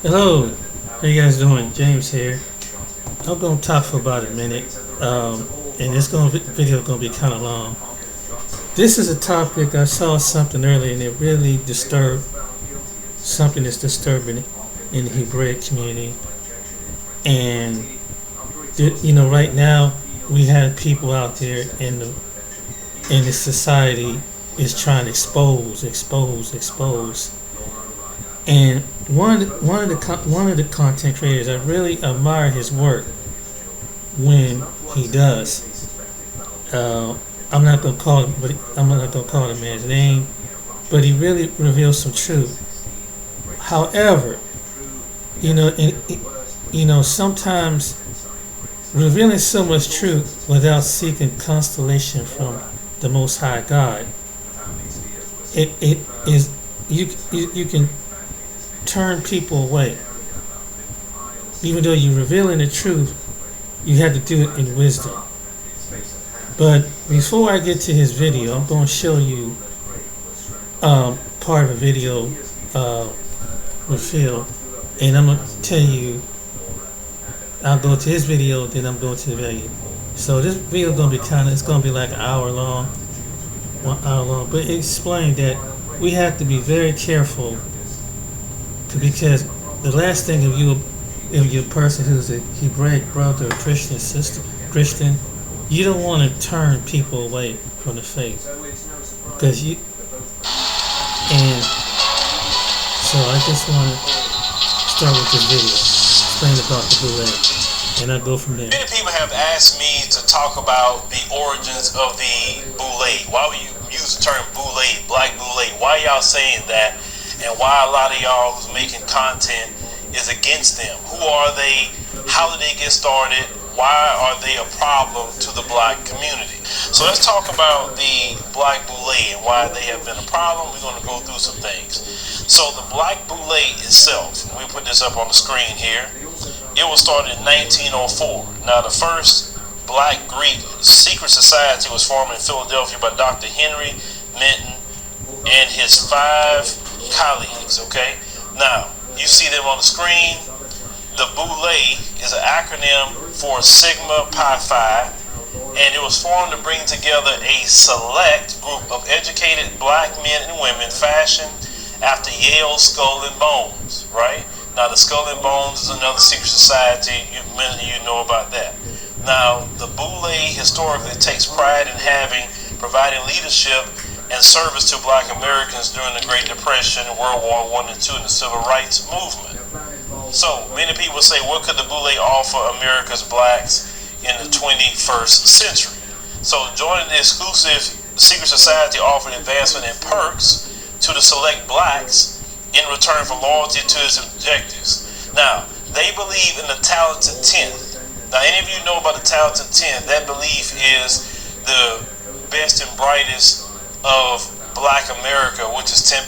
Hello, how you guys doing? James here. I'm gonna talk for about a minute, and video gonna be kind of long. This is a topic I saw something earlier, and it really disturbed something that's disturbing in the Hebraic community. And right now we have people out there in the society is trying to expose. And one of the content creators, I really admire his work when he does. I'm not gonna call him, but I'm not gonna call the man's name, but he really reveals some truth. However, sometimes revealing so much truth without seeking constellation from the Most High God, it is you can turn people away. Even though you're revealing the truth, you have to do it in wisdom. But before I get to his video, I'm going to show you part of a video with Phil, and I'm going to tell you, I'll go to his video, then I'm going to the video. So this video is going to be it's going to be like an hour long, 1 hour long, but it explained that we have to be very careful because the last thing if you're a person who's a Hebraic brother or Christian, you don't want to turn people away from the faith. And so I just want to start with this video, explain about the boule, and I'll go from there. Many people have asked me to talk about the origins of the boule. Why would you use the term boule, black boule? Why y'all saying that? And why a lot of y'all who's making content is against them. Who are they? How did they get started? Why are they a problem to the black community? So let's talk about the black boule and why they have been a problem. We're going to go through some things. So the black boule itself, we put this up on the screen here, it was started in 1904. Now the first black Greek secret society was formed in Philadelphia by Dr. Henry Minton and his 5 colleagues. Okay, now you see them on the screen. The boule is an acronym for Sigma Pi Phi, and it was formed to bring together a select group of educated black men and women fashioned after Yale's Skull and Bones. Right now, the Skull and Bones is another secret society. Many of you know about that. Now, the boule historically takes pride in providing leadership and service to black Americans during the Great Depression, World War I and II, and the Civil Rights Movement. So, many people say, what could the boule offer America's blacks in the 21st century? So, joining the exclusive secret society offered advancement and perks to the select blacks in return for loyalty to its objectives. Now, they believe in the talented 10th. Now, any of you know about the talented 10th? That belief is the best and brightest of black America, which is 10%,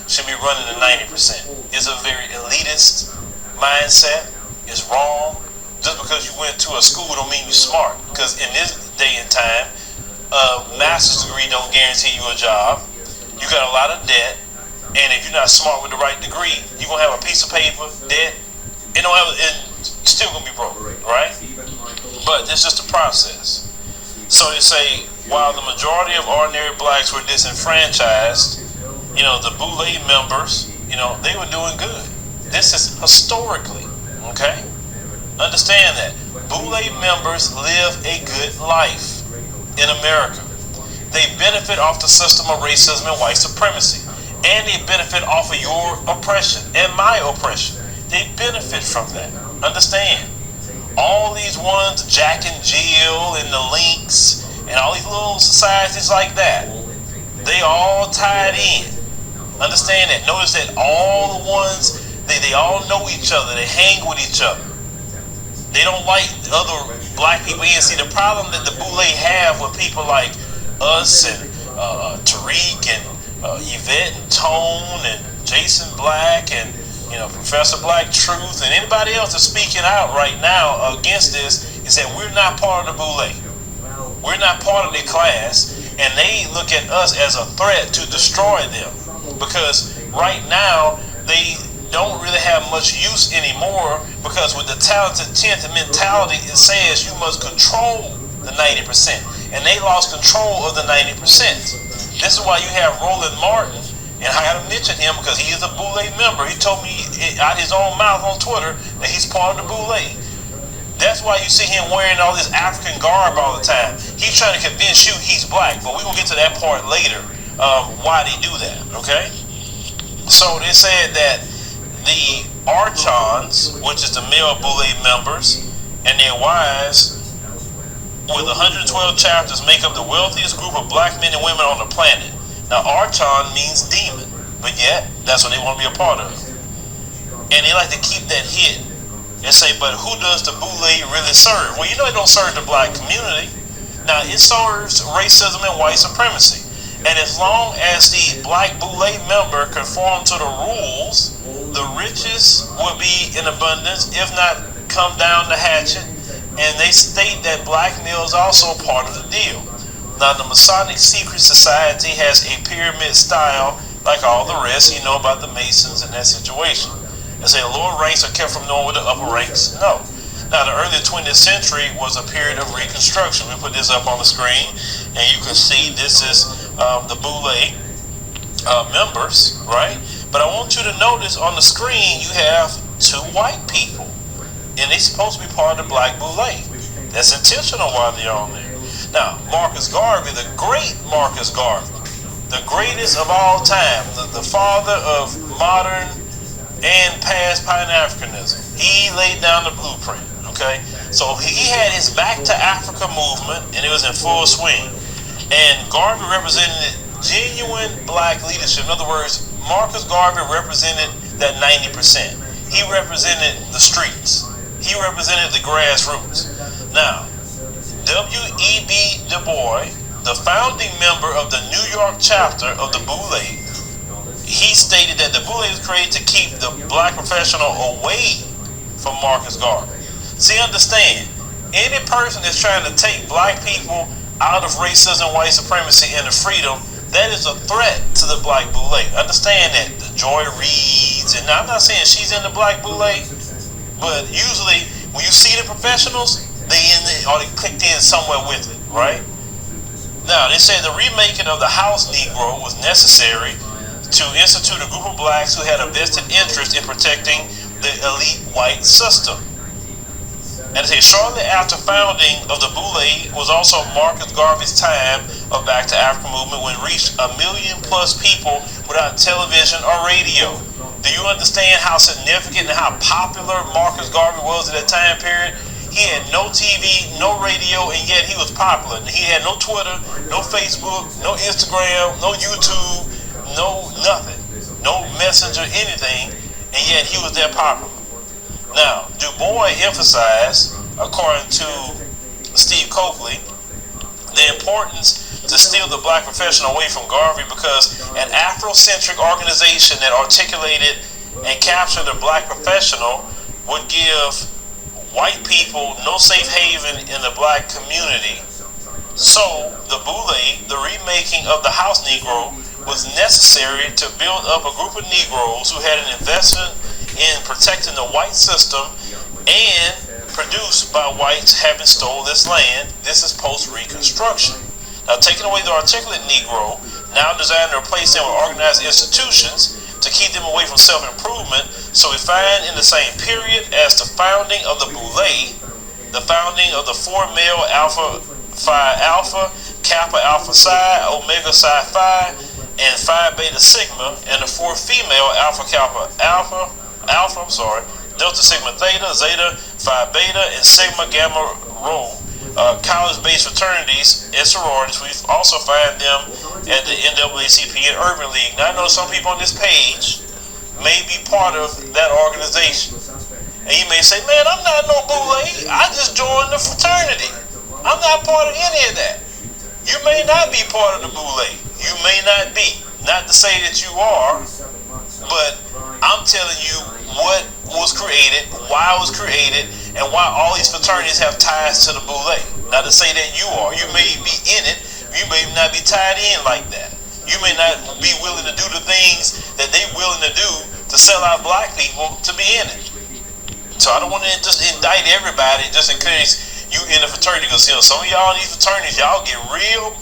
should be running to 90%. It's a very elitist mindset. It's wrong. Just because you went to a school don't mean you're smart, because in this day and time, a master's degree don't guarantee you a job. You got a lot of debt, and if you're not smart with the right degree, you're gonna have a piece of paper, debt, and still gonna be broke, right? But it's just a process. So they say, while the majority of ordinary blacks were disenfranchised, the boule members, they were doing good. This is historically, okay? Understand that. Boule members live a good life in America. They benefit off the system of racism and white supremacy. And they benefit off of your oppression and my oppression. They benefit from that. Understand? All these ones, Jack and Jill and the Lynx, and all these little societies like that, they all tied in. Understand that. Notice that all the ones, they all know each other. They hang with each other. They don't like other black people. And see, the problem that the boule have with people like us and Tariq and Yvette and Tone and Jason Black and Professor Black Truth and anybody else that's speaking out right now against this is that we're not part of the boule. We're not part of their class, and they look at us as a threat to destroy them, because right now they don't really have much use anymore, because with the talented 10th mentality, it says you must control the 90%, and they lost control of the 90%. This is why you have Roland Martin, and I gotta mention him because he is a boule member. He told me out his own mouth on Twitter that he's part of the boule. That's why you see him wearing all this African garb all the time. He's trying to convince you he's black, but we're gonna get to that part later, why they do that, okay? So they said that the archons, which is the male boule members, and their wives, with 112 chapters, make up the wealthiest group of black men and women on the planet. Now, archon means demon, but yet, that's what they want to be a part of. And they like to keep that hidden. And say, but who does the boule really serve? Well, you know it don't serve the black community. Now, it serves racism and white supremacy. And as long as the black boule member conform to the rules, the riches will be in abundance, if not come down the hatchet. And they state that blackmail is also part of the deal. Now, the Masonic Secret Society has a pyramid style like all the rest. You know about the Masons in that situation. They say the lower ranks are kept from knowing what the upper ranks know. Now, the early 20th century was a period of Reconstruction. We put this up on the screen, and you can see this is the boule members, right? But I want you to notice on the screen you have two white people, and they're supposed to be part of the black boule. That's intentional while they're on there. Now, Marcus Garvey, the great Marcus Garvey, the greatest of all time, the father of modern and past Pan-Africanism, he laid down the blueprint, okay? So he had his Back to Africa movement, and it was in full swing. And Garvey represented genuine black leadership. In other words, Marcus Garvey represented that 90%. He represented the streets. He represented the grassroots. Now, W.E.B. Du Bois, the founding member of the New York chapter of the boule, he stated that the boule was created to keep the black professional away from Marcus Garvey. See, understand, any person that's trying to take black people out of racism, white supremacy, and the freedom, that is a threat to the black boule. Understand that. The Joy Reids, and I'm not saying she's in the black boule, but usually when you see the professionals, they clicked in somewhere with it, right? Now, they say the remaking of the house Negro was necessary to institute a group of blacks who had a vested interest in protecting the elite white system. And they say shortly after founding of the boule was also Marcus Garvey's time of Back to Africa movement, when it reached 1 million plus people without television or radio. Do you understand how significant and how popular Marcus Garvey was at that time period? He had no TV, no radio, and yet he was popular. He had no Twitter, no Facebook, no Instagram, no YouTube, no nothing, no messenger, anything, and yet he was that popular. Now, Du Bois emphasized, according to Steve Coakley, the importance to steal the black professional away from Garvey, because an Afrocentric organization that articulated and captured the black professional would give white people no safe haven in the black community. So the boule, the remaking of the house Negro, was necessary to build up a group of Negroes who had an investment in protecting the white system, and produced by whites having stole this land. This is post-Reconstruction. Now, taking away the articulate Negro, now designed to replace them with organized institutions to keep them away from self-improvement. So we find in the same period as the founding of the boule, the founding of the 4 male Alpha Phi Alpha, Kappa Alpha Psi, Omega Psi Phi, and Phi Beta Sigma, and the 4 female Alpha Kappa Alpha, Delta Sigma Theta, Zeta, Phi Beta, and Sigma Gamma Rho, college-based fraternities and sororities. We also find them at the NAACP and Urban League. Now, I know some people on this page may be part of that organization. And you may say, man, I'm not no boule. I just joined the fraternity. I'm not part of any of that. You may not be part of the boule. You may not be. Not to say that you are, but I'm telling you what was created, why it was created, and why all these fraternities have ties to the boule. Not to say that you are. You may be in it. You may not be tied in like that. You may not be willing to do the things that they're willing to do to sell out black people to be in it. So I don't want to just indict everybody just in case you in a fraternity, because some of y'all in these fraternities, y'all get real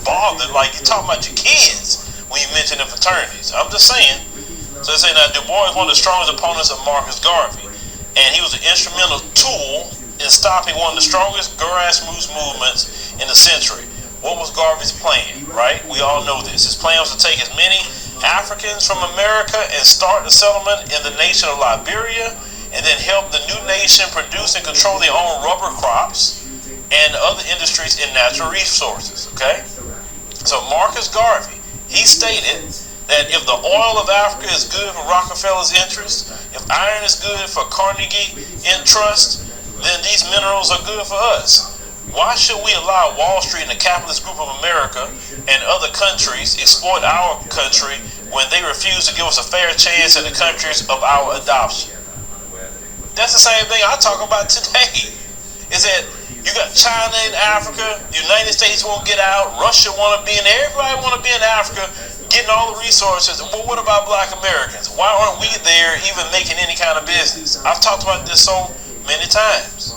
bothered, like you talking about your kids when you mention the fraternities. I'm just saying. So they say now Du Bois is one of the strongest opponents of Marcus Garvey, and he was an instrumental tool in stopping one of the strongest grassroots movements in the century. What was Garvey's plan, right? We all know this. His plan was to take as many Africans from America and start a settlement in the nation of Liberia, and then help the new nation produce and control their own rubber crops and other industries in natural resources, okay? So Marcus Garvey, he stated that if the oil of Africa is good for Rockefeller's interest, if iron is good for Carnegie Trust, then these minerals are good for us. Why should we allow Wall Street and the capitalist group of America and other countries exploit our country when they refuse to give us a fair chance in the countries of our adoption? That's the same thing I talk about today. Is that you got China in Africa, the United States won't get out, Russia want to be in there, everybody want to be in Africa, getting all the resources. Well, what about black Americans? Why aren't we there even making any kind of business? I've talked about this so many times.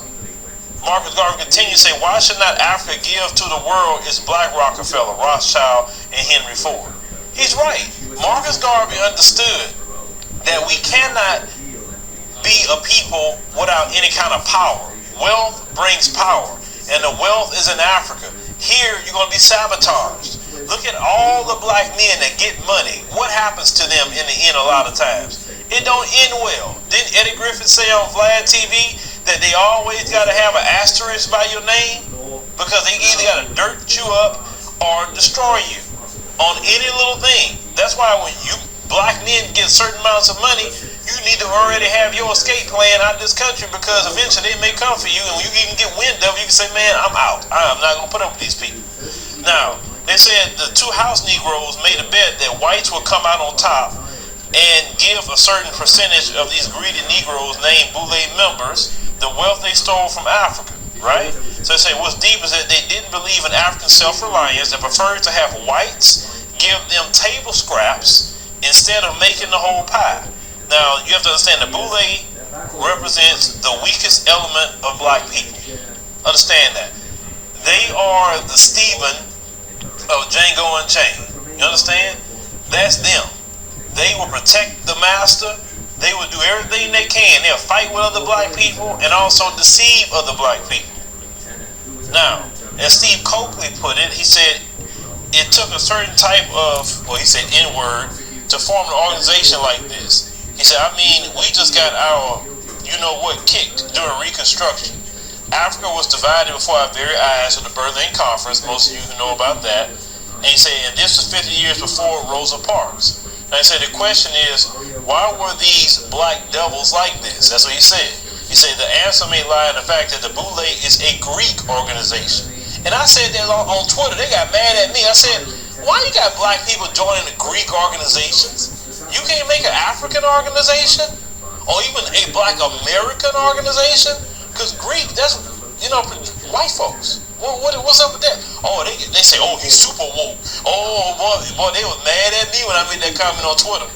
Marcus Garvey continues to say, why should not Africa give to the world its black Rockefeller, Rothschild, and Henry Ford? He's right. Marcus Garvey understood that we cannot be a people without any kind of power. Wealth brings power, and the wealth is in Africa. Here, you're going to be sabotaged. Look at all the black men that get money. What happens to them in the end a lot of times? It don't end well. Didn't Eddie Griffin say on Vlad TV that they always got to have an asterisk by your name? Because they either got to dirt you up or destroy you on any little thing. That's why when you black men get certain amounts of money, you need to already have your escape plan out of this country, because eventually they may come for you, and when you can get wind of it, you can say, man, I'm out. I'm not going to put up with these people. Now, they said the two house Negroes made a bet that whites would come out on top and give a certain percentage of these greedy Negroes named boule members the wealth they stole from Africa, right? So they say what's deep is that they didn't believe in African self-reliance and preferred to have whites give them table scraps instead of making the whole pie. Now, you have to understand that boule represents the weakest element of black people. Understand that. They are the Stephen of Django Unchained. You understand? That's them. They will protect the master. They will do everything they can. They'll fight with other black people and also deceive other black people. Now, as Steve Coakley put it, he said it took a certain type of, he said N-word, to form an organization like this. He said, we just got our, kicked during Reconstruction. Africa was divided before our very eyes with the Berlin Conference. Most of you know about that. And he said, and this was 50 years before Rosa Parks. And he said, the question is, why were these black devils like this? That's what he said. He said, the answer may lie in the fact that the boule is a Greek organization. And I said that on Twitter. They got mad at me. I said, why you got black people joining the Greek organizations? You can't make an African organization or even a black American organization, because Greek, that's white folks. What's up with that? Oh, they say, oh, he's super woke. Oh boy, they was mad at me when I made that comment on Twitter.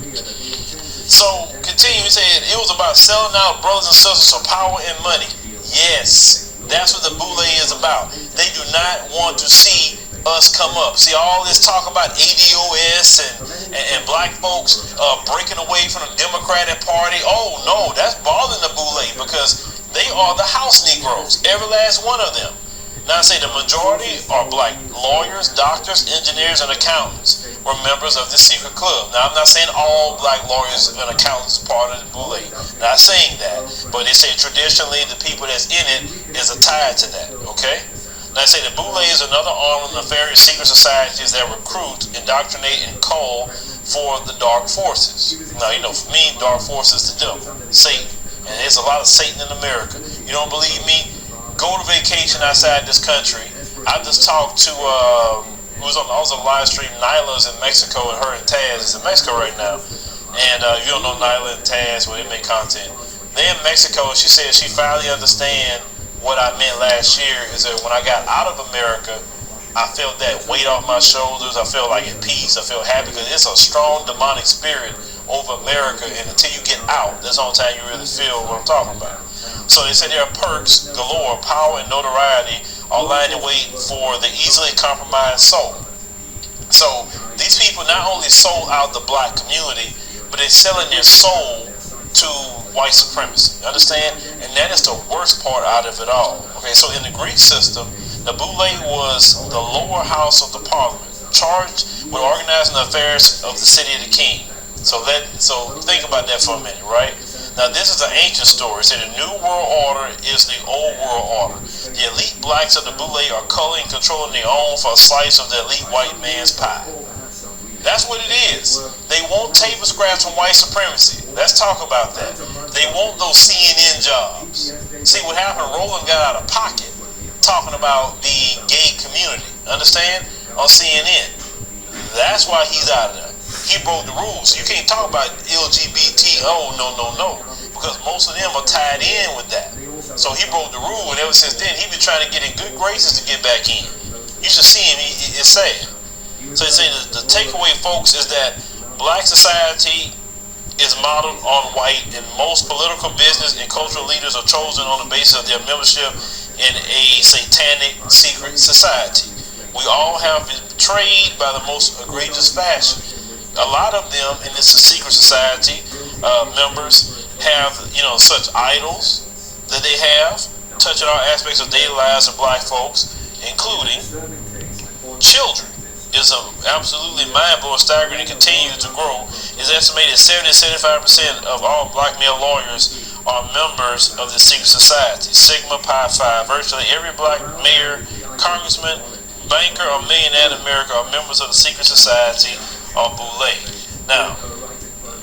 So continue, he said it was about selling out brothers and sisters for power and money. Yes, that's what the boule is about. They do not want to see us come up. See all this talk about ADOS and black folks breaking away from the Democratic Party. Oh no, that's bothering the boule, because they are the house Negroes, every last one of them. Now I say the majority are black lawyers, doctors, engineers, and accountants were members of the secret club. Now I'm not saying all black lawyers and accountants are part of the boule. Not saying that, but they say traditionally the people that's in it is tied to that. Okay. Now, I say the boule is another arm of nefarious secret societies that recruit, indoctrinate, and cull for the dark forces. Now, for me, dark force is the devil, Satan. And there's a lot of Satan in America. You don't believe me? Go to vacation outside this country. I just talked to, I was on a live stream. Nyla's in Mexico, and her and Taz is in Mexico right now. And if you don't know Nyla and Taz, they make content. They're in Mexico, and she said she finally understands what I meant last year is that when I got out of America, I felt that weight off my shoulders. I felt like at peace. I felt happy, because it's a strong demonic spirit over America, and until you get out, that's the only time you really feel what I'm talking about. So they say there are perks galore, power and notoriety are lying in wait for the easily compromised soul. So these people not only sold out the black community, but they're selling their soul to white supremacy. You understand? And that is the worst part out of it all. Okay, so in the Greek system, the boule was the lower house of the parliament, charged with organizing the affairs of the city of the king. So think about that for a minute, right? Now this is an ancient story. So the New World Order is the Old World Order. The elite blacks of the boule are culling and controlling their own for a slice of the elite white man's pie. That's what it is. They want table scraps from white supremacy. Let's talk about that. They want those CNN jobs. See what happened? Roland got out of pocket talking about the gay community. Understand? On CNN. That's why he's out of there. He broke the rules. You can't talk about LGBT. Oh, no. Because most of them are tied in with that. So he broke the rule, and ever since then, he's been trying to get in good graces to get back in. You should see him. It's sad. So they say the takeaway, folks, is that black society is modeled on white, and most political, business, and cultural leaders are chosen on the basis of their membership in a satanic secret society. We all have been betrayed by the most egregious fashion. A lot of them in this secret society members have, such idols that they have, touching all aspects of daily lives of black folks, including children. Is absolutely mind-blowing, staggering, and continues to grow. It's estimated 70-75% of all black male lawyers are members of the secret society, Sigma Pi Phi. Virtually every black mayor, congressman, banker, or millionaire in America are members of the secret society or boule. Now,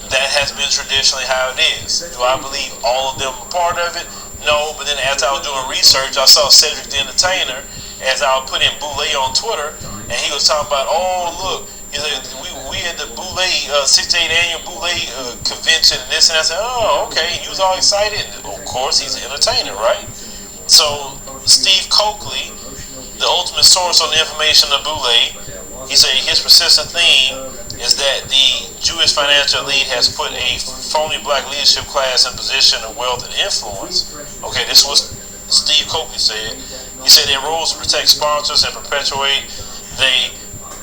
that has been traditionally how it is. Do I believe all of them are part of it? No, but then as I was doing research, I saw Cedric the Entertainer, as I would put in boule on Twitter, and he was talking about, we had the boule, 68th annual boule convention, and this and that. I said, okay, he was all excited. And of course, he's an entertainer, right? So Steve Coakley, the ultimate source on the information of boule, he said his persistent theme is that the Jewish financial elite has put a phony black leadership class in position of wealth and influence. Okay, this was Steve Coakley said. He said their roles to protect sponsors and perpetuate the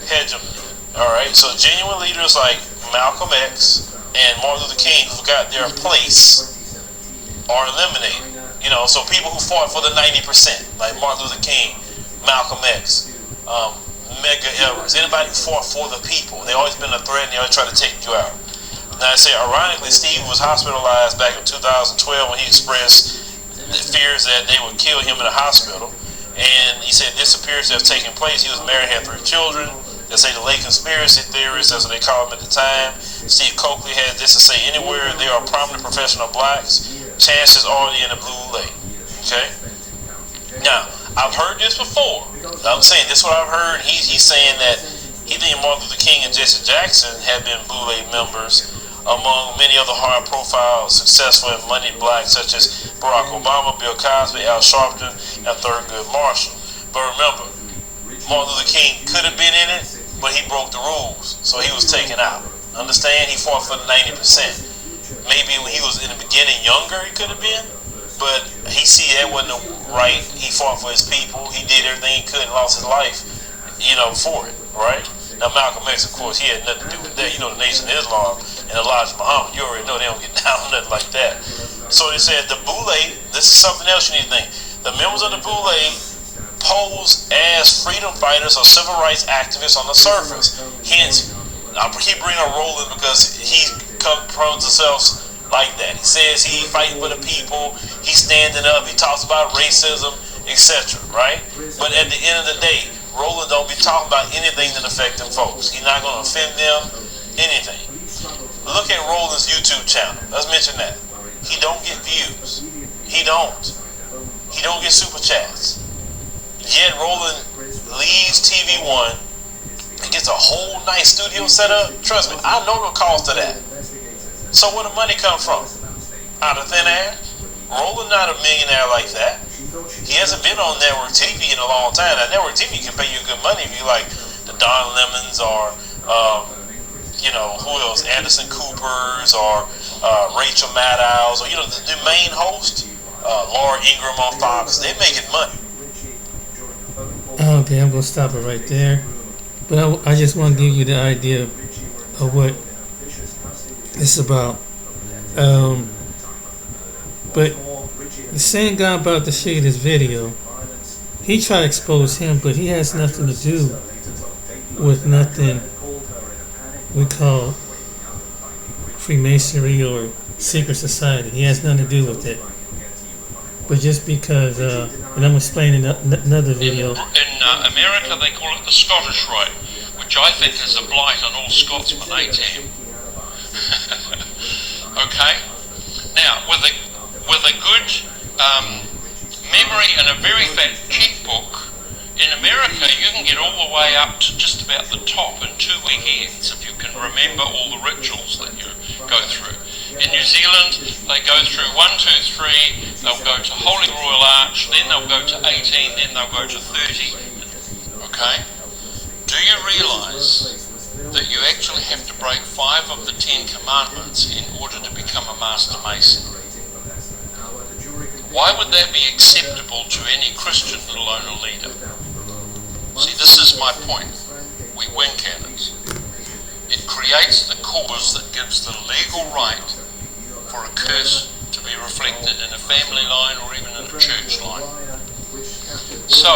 hegemony. Alright, so genuine leaders like Malcolm X and Martin Luther King who got their place are eliminated. So people who fought for the 90%, like Martin Luther King, Malcolm X, Medgar Evers, anybody who fought for the people, they always been a threat and they always try to take you out. Now I say, ironically, Steve was hospitalized back in 2012 when he expressed fears that they would kill him in a hospital. And he said this appears to have taken place. He was married, had 3 children. They say the late conspiracy theorists, that's what they called him at the time. Steve Coakley had this to say: anywhere there are prominent professional blacks, chances are they're in the boule. Okay? Now, I've heard this before. I'm saying this is what I've heard. He's saying that he thinks Martin Luther King and Jesse Jackson have been boule members among many other high-profile, successful, and moneyed blacks such as Barack Obama, Bill Cosby, Al Sharpton, and Thurgood Marshall. But remember, Martin Luther King could have been in it, but he broke the rules, so he was taken out. Understand? He fought for the 90%. Maybe when he was in the beginning younger, he could have been, but he see that wasn't right. He fought for his people. He did everything he could and lost his life, for it, right? Now, Malcolm X, of course, he had nothing to do with that. The Nation of Islam and Elijah Muhammad, you already know they don't get down on nothing like that. So they said the boule, this is something else you need to think. The members of the boule pose as freedom fighters or civil rights activists on the surface. Hence, I keep bringing up Roland because he promotes himself like that. He says he's fighting for the people, he's standing up, he talks about racism, etc., right? But at the end of the day, Roland don't be talking about anything that affect them folks. He's not going to offend them, anything. Look at Roland's YouTube channel. Let's mention that. He don't get views. He don't get super chats. Yet Roland leaves TV One and gets a whole nice studio set up. Trust me, I know the cost of that. So where the money come from? Out of thin air? Roland not a millionaire like that. He hasn't been on network TV in a long time. Now, network TV can pay you good money if you like the Don Lemons or, who else? Anderson Cooper's or Rachel Maddow's, or the main host, Laura Ingraham on Fox. They're making money. Okay, I'm gonna stop it right there. But I just want to give you the idea of what it's about. But the same guy about to show you this video, he tried to expose him, but he has nothing to do with nothing we call Freemasonry or secret society. He has nothing to do with it. But just because, and I'm explaining another video. In America, they call it the Scottish Rite, which I think is a blight on all Scotsmen, ATM. Okay? Now, with a good memory and a very fat checkbook, in America you can get all the way up to just about the top in 2 weekends if you can remember all the rituals that you go through. In New Zealand, they go through 1, 2, 3, they'll go to Holy Royal Arch, then they'll go to 18, then they'll go to 30. Okay? Do you realise that you actually have to break 5 of the 10 commandments in order to become a Master Mason? Why would that be acceptable to any Christian, let alone a leader? See, this is my point. We wink at it. It creates the cause that gives the legal right for a curse to be reflected in a family line or even in a church line. So,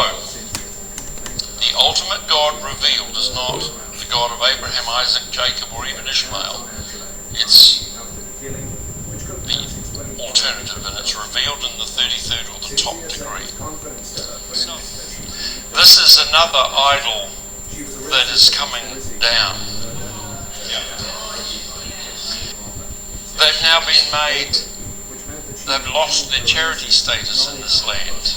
the ultimate God revealed is not the God of Abraham, Isaac, Jacob, or even Ishmael. It's the alternative, and it's revealed in the 33rd or the top degree. So, this is another idol that is coming down. They've now been made, they've lost their charity status in this land.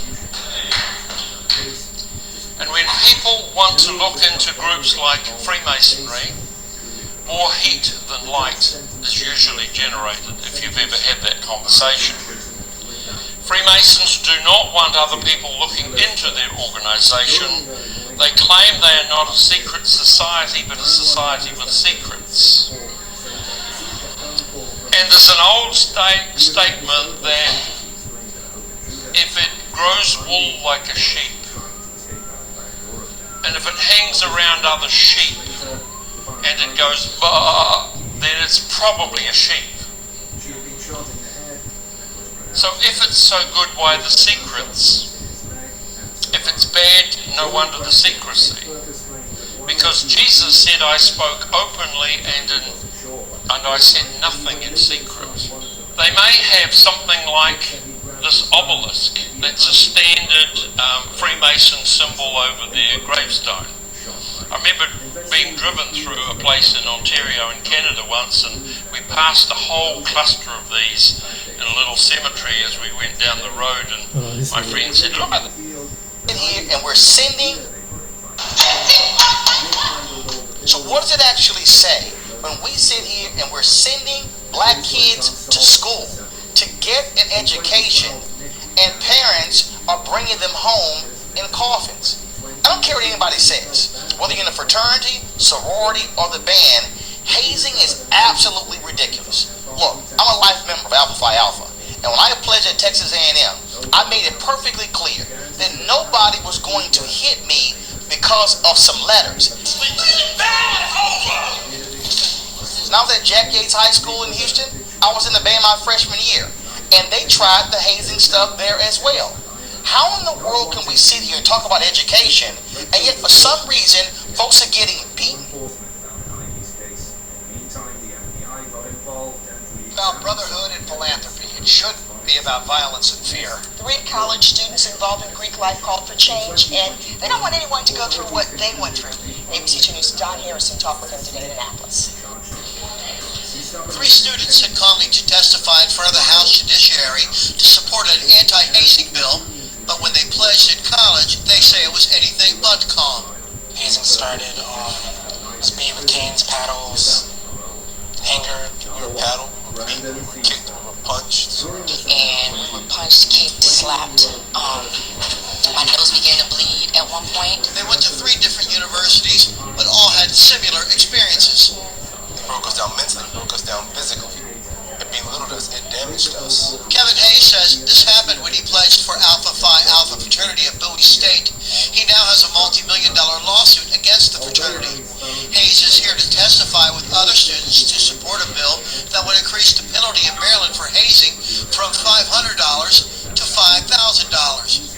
And when people want to look into groups like Freemasonry, more heat than light is usually generated, if you've ever had that conversation. Freemasons do not want other people looking into their organisation. They claim they are not a secret society, but a society with secrets. And there's an old statement that if it grows wool like a sheep, and if it hangs around other sheep, and it goes bah, then it's probably a sheep. So if it's so good, why the secrets? If it's bad, no wonder the secrecy. Because Jesus said, I spoke openly and I said nothing in secret. They may have something like this obelisk. That's a standard Freemason symbol over their gravestone. I remember being driven through a place in Ontario in Canada once, and we passed a whole cluster of these in a little cemetery as we went down the road, and my friend said, look at in here and we're sending. So what does it actually say when we sit here and we're sending black kids to school to get an education, and parents are bringing them home in coffins? I don't care what anybody says, whether you're in a fraternity, sorority, or the band. Hazing is absolutely ridiculous. Look, I'm a life member of Alpha Phi Alpha, and when I pledged at Texas A&M, I made it perfectly clear that nobody was going to hit me because of some letters. When I was at Jack Yates High School in Houston, I was in the band my freshman year, and they tried the hazing stuff there as well. How in the world can we sit here and talk about education, and yet for some reason, folks are getting beaten? About brotherhood and philanthropy. It should be about violence and fear. 3 college students involved in Greek life called for change, and they don't want anyone to go through what they went through. ABC 2 News' Don Harrison talked with them today in Annapolis. 3 students had calmly testified in front of the House Judiciary to support an anti-hazing bill, but when they pledged in college, they say it was anything but calm. Hazing started on speed with canes, paddles, anger. We were paddled, we were beaten, we were kicked, we were punched. And we were punched, kicked, slapped. My nose began to bleed at one point. They went to 3 different universities, but all had similar experiences. broke us down mentally, broke us down physically. It belittled us, it damaged us. Kevin Hayes says this happened when he pledged for Alpha Phi Alpha fraternity at Bowie State. He now has a multi-million-dollar lawsuit against the fraternity. Hayes is here to testify with other students to support a bill that would increase the penalty in Maryland for hazing from $500 to $5,000.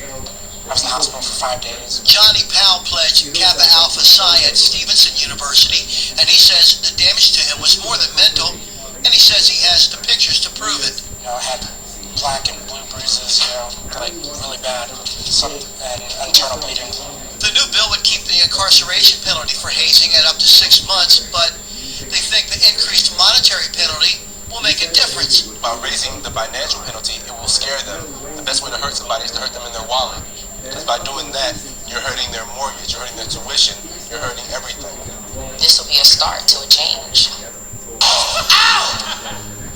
I was in the hospital for 5 days. Johnny Powell pledged Kappa Alpha Psi at Stevenson University, and he says the damage to him was more than mental, and he says he has the pictures to prove it. You know, I had black and blue bruises, you know, like really bad, and internal bleeding. The new bill would keep the incarceration penalty for hazing at up to 6 months, but they think the increased monetary penalty will make a difference. By raising the financial penalty, it will scare them. The best way to hurt somebody is to hurt them in their wallet. Because by doing that, you're hurting their mortgage, you're hurting their tuition, you're hurting everything. This will be a start to a change. Ow!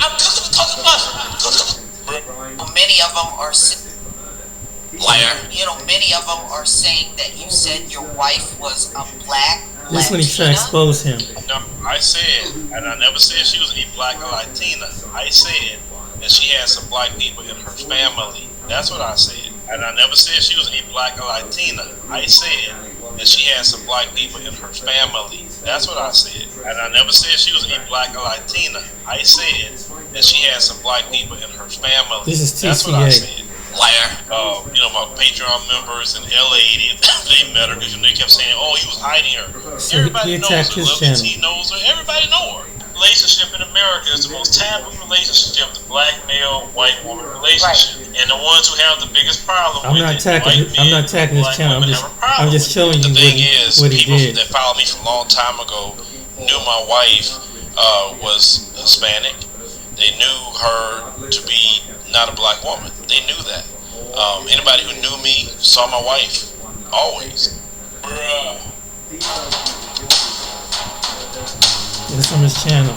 I'm cooking the coconut mushroom. Many of them are Liar. many of them are saying that you said your wife was a black This is when he tried to expose him. No, I said, and I never said she was a black or Latina. I said that she had some black people in her family. That's what I said. And I never said she was a black or Latina. I said that she had some black people in her family. That's what I said. And I never said she was a black or Latina. I said that she had some black people in her family. This is That's what I TCA. said. Liar. My Patreon members in LA, they met her because they kept saying, "Oh, he was hiding her." So Everybody he knows attacked her. his Lil channel. T knows her. Everybody know her. Relationship in America is the most taboo relationship, the black male white woman relationship, and the ones who have the biggest problem I'm with not it, attacking. white I'm men, not attacking his black channel. women have a problem I'm just with it. showing you The what thing he, is, what he people did. that followed me from a long time ago knew my wife was Hispanic. They knew her to be not a black woman. They knew that. Anybody who knew me saw my wife always. Bruh. It's from his channel.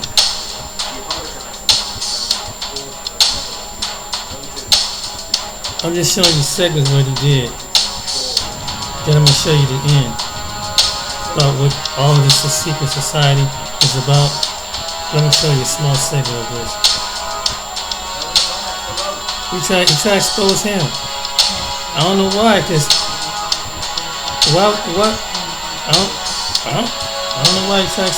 I'm just showing you segments of what he did. Then I'm gonna show you the end about what all of this secret society is about. Let me show you a small segment of this. You try to expose him. I don't know why, cause what? I don't know why you try to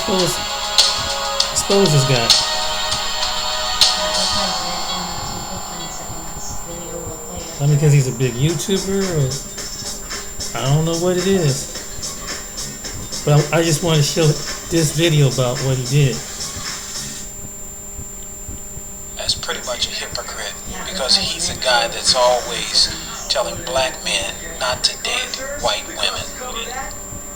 expose this guy. I mean, because he's a big YouTuber, or I don't know what it is. But I just want to show this video about what he did. That's pretty much a hypocrite, because he's a guy that's always telling black men not to date white women.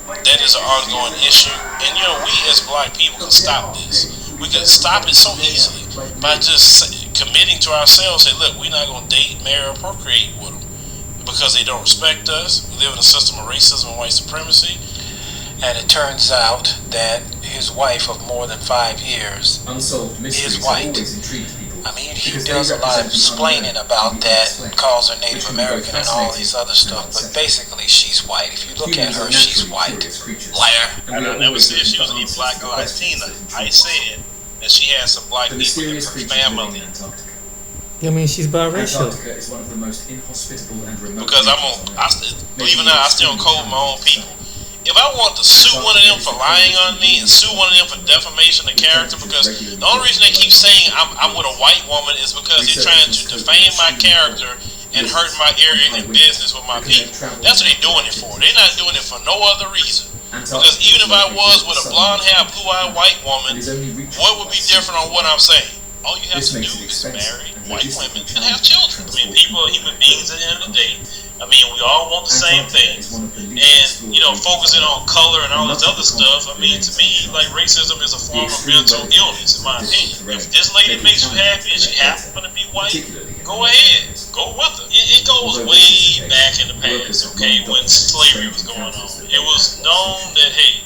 That is an ongoing issue, and we as black people can stop this. We can stop it so easily by just committing to ourselves. Say, look, we're not going to date, marry, or procreate with them because they don't respect us. We live in a system of racism and white supremacy. And it turns out that his wife of more than 5 years is white. I mean, he does a lot of explaining about that, calls her Native American and all these other stuff, but basically she's white. If you look at her, she's white. Liar. And I never said she was a black or Latina. I said that she had some black people in her family. I mean, she's biracial. Because believe it or not, I still code my own people. If I want to sue one of them for lying on me and sue one of them for defamation of character, because the only reason they keep saying I'm with a white woman is because they're trying to defame my character and hurt my area and business with my people. That's what they're doing it for. They're not doing it for no other reason. Because even if I was with a blonde-haired, blue-eyed white woman, what would be different on what I'm saying? All you have to do is marry white women and have children. I mean, people are human beings at the end of the day. I mean, we all want the same things. And, focusing on color and all this other stuff, I mean, to me, like, racism is a form of mental illness, in my opinion. If this lady makes you happy and she happens to be white, go ahead. Go with her. It goes way back in the past, okay, when slavery was going on. It was known that, hey,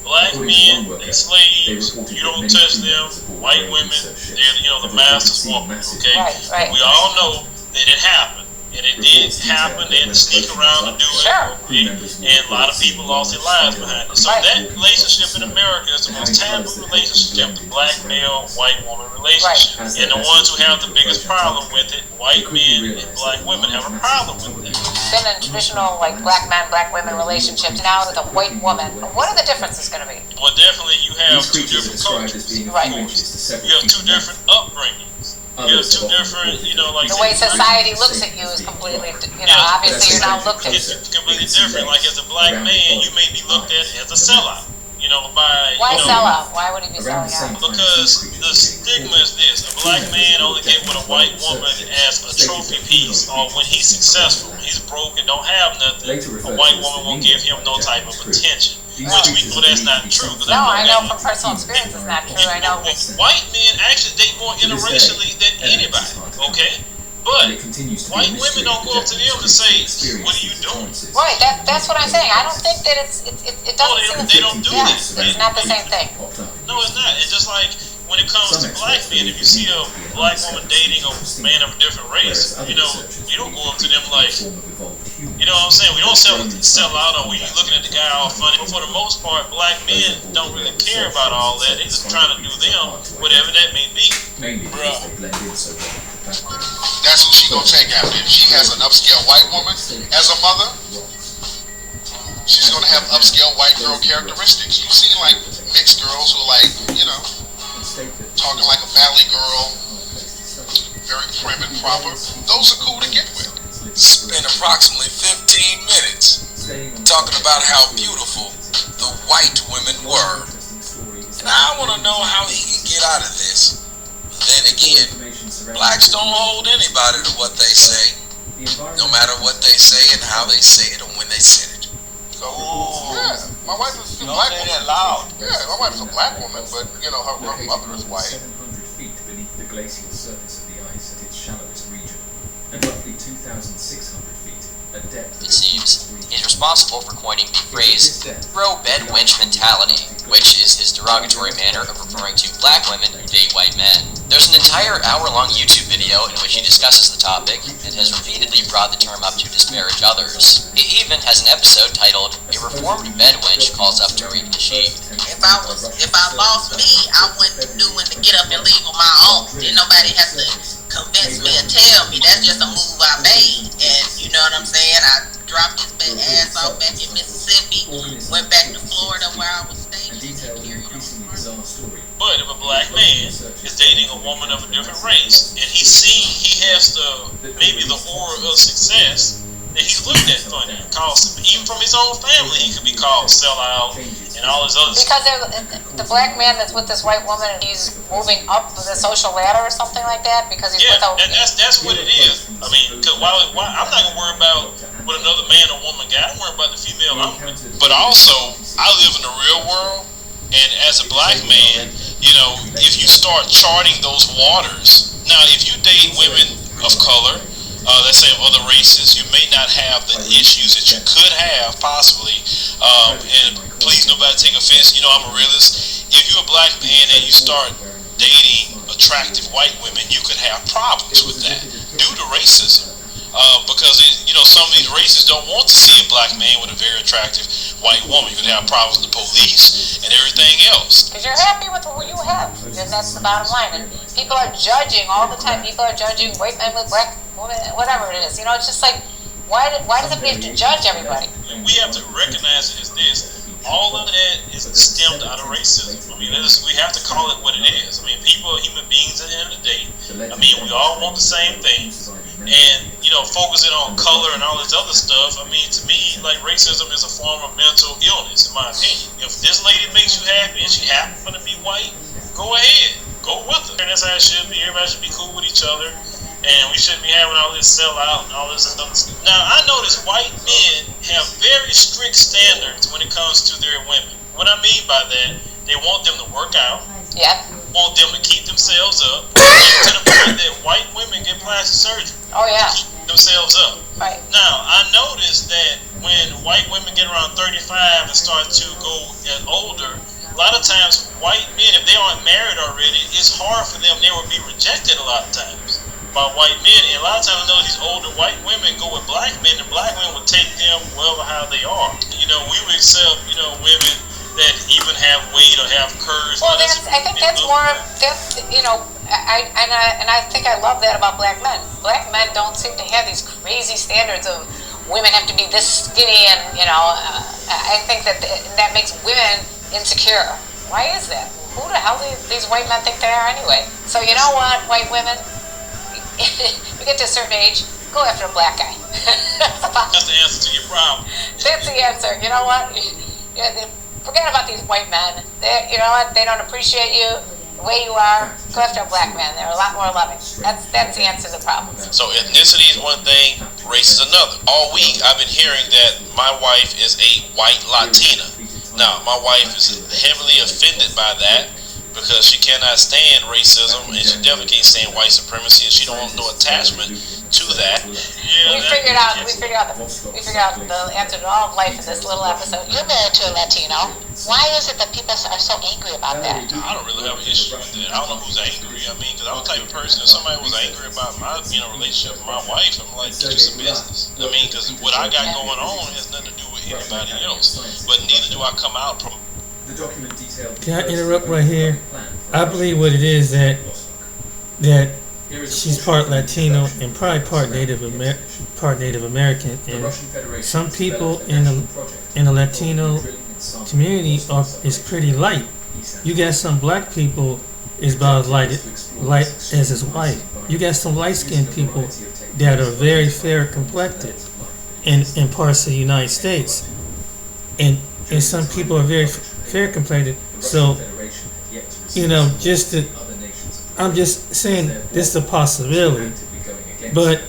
black men and slaves, you don't touch them. White women, they're, the master's woman, okay? Right. We all know that it happened. And it did happen. They had to sneak around and do it. Sure. Okay? And a lot of people lost their lives behind it. So that relationship in America is the most taboo relationship, the black male, white woman relationship. And the ones who have the biggest problem with it, white men and black women, have a problem with that. Been in traditional like black men, black women relationships. Now with a white woman, what are the differences going to be? Well, definitely you have two different cultures. Right. You have two different upbringings. You have two different, like The way society looks at you is completely, obviously you're not looked at. It's completely different. Like as a black man, you may be looked at as a sellout. Why sell out? Why would he be selling out? Because the stigma is this: a black man only get with a white woman as a trophy piece, or when he's successful. When he's broke and don't have nothing, a white woman won't give him no type of attention. Which we know that's not true. No, I know from personal experience it's not true. I know. White men actually date more interracially than anybody. Okay. But white women don't go up to them and say, "What are you doing?" Right, that's what I'm saying. I don't think that it doesn't seem. They don't do that. It's not the same thing. No, it's not. It's just like when it comes to black men, if you see a black woman dating a man of a different race, you don't go up to them like, you know what I'm saying? We don't sell out, or we looking at the guy all funny. But for the most part, black men don't really care about all that. They just trying to do them, whatever that may be. Bruh. That's who she gonna take after. If she has an upscale white woman as a mother, she's gonna have upscale white girl characteristics. You've seen like mixed girls who are like, talking like a valley girl, very prim and proper. Those are cool to get with. Spent approximately 15 minutes talking about how beautiful the white women were. And I want to know how he can get out of this. But then again, blacks don't hold anybody to what they say, no matter what they say and how they say it and when they say it. So, yeah, my wife is a black woman. That loud. Yeah, my wife's a black woman, but her mother is white. 700 feet beneath the glacial surface of the ice at its shallowest region, and roughly 2,600 feet at depth. It seems he's responsible for coining the phrase "bro bed wench mentality," which is his derogatory manner of referring to black women who date white men. There's an entire hour-long YouTube video in which he discusses the topic and has repeatedly brought the term up to disparage others. He even has an episode titled "A Reformed Bed Wench Calls Up to Read the Sheet." If I lost me, I wouldn't be doing to get up and leave on my own. Didn't nobody have to convince me or tell me. That's just a move I made. And you know what I'm saying? I dropped his ass off back in Mississippi, went back to Florida where I was staying. But if a black man is dating a woman of a different race, and he has maybe the aura of success, then he's looked at funny and called, even from his own family, he could be called sellout and all his other stuff. Because the black man that's with this white woman, he's moving up the social ladder or something like that, because he's with a... that's what it is. I mean, because why I'm not gonna worry about what another man or woman got. I'm worried about the female I'm with. But also, I live in the real world, and as a black man, if you start charting those waters, now if you date women of color, let's say of other races, you may not have the issues that you could have possibly, and please nobody take offense, I'm a realist. If you're a black man and you start dating attractive white women, you could have problems with that due to racism. Because some of these races don't want to see a black man with a very attractive white woman. You could have problems with the police and everything else. Because you're happy with who you have, and that's the bottom line. And people are judging all the time. People are judging white men with black women, whatever it is. It's just like, why does everybody have to judge everybody? And we have to recognize it as this. All of that is stemmed out of racism. I mean, we have to call it what it is. I mean, people are human beings at the end of the day. I mean, we all want the same things. And, focusing on color and all this other stuff, I mean, to me, like, racism is a form of mental illness, in my opinion. If this lady makes you happy and she happens to be white, go ahead. Go with her. And that's how it should be. Everybody should be cool with each other. And we shouldn't be having all this sellout and all this other stuff. Now, I notice white men have very strict standards when it comes to their women. What I mean by that, they want them to work out. Yeah. Want them to keep themselves up. To the point that white women get plastic surgery. Oh, yeah. To keep themselves up. Right. Now, I noticed that when white women get around 35 and start to go older, a lot of times white men, if they aren't married already, it's hard for them. They will be rejected a lot of times. by white men. And a lot of times I know these older white women go with black men, and black men would take them wherever how they are. You know, we would accept, you know, women that even have weight or have curves. Well, I think that's more, that's, you know, I think I love that about black men. Black men don't seem to have these crazy standards of women have to be this skinny, and, you know, I think that makes women insecure. Why is that? Who the hell do these white men think they are anyway? So you know what, white women, you get to a certain age, go after a black guy. That's the answer to your problem. That's the answer. You know what? Forget about these white men. You know what? They don't appreciate you the way you are. Go after a black man. They're a lot more loving. That's the answer to the problem. So ethnicity is one thing, race is another. All week I've been hearing that my wife is a white Latina. Now, my wife is heavily offended by that because she cannot stand racism, and she definitely can't stand white supremacy, and she don't want no attachment to that. Yeah, we figured out the answer to all of life in this little episode. You're married to a Latino. Why is it that people are so angry about that? I don't really have an issue with that. I don't know who's angry. I mean, because I'm the type of person, if somebody was angry about my, you know, relationship with my wife, I'm like, get you some business. I mean, because what I got going on has nothing to do with anybody else. But neither do I come out from. Can I interrupt right here? I believe what it is that she's part Latino and probably part Native American, and some people in the Latino community is pretty light. You got some black people is about as light as his wife. You got some light-skinned people that are very fair complected in parts of the United States, and some people are very fair complected. So, you know, I'm just saying this is a possibility, but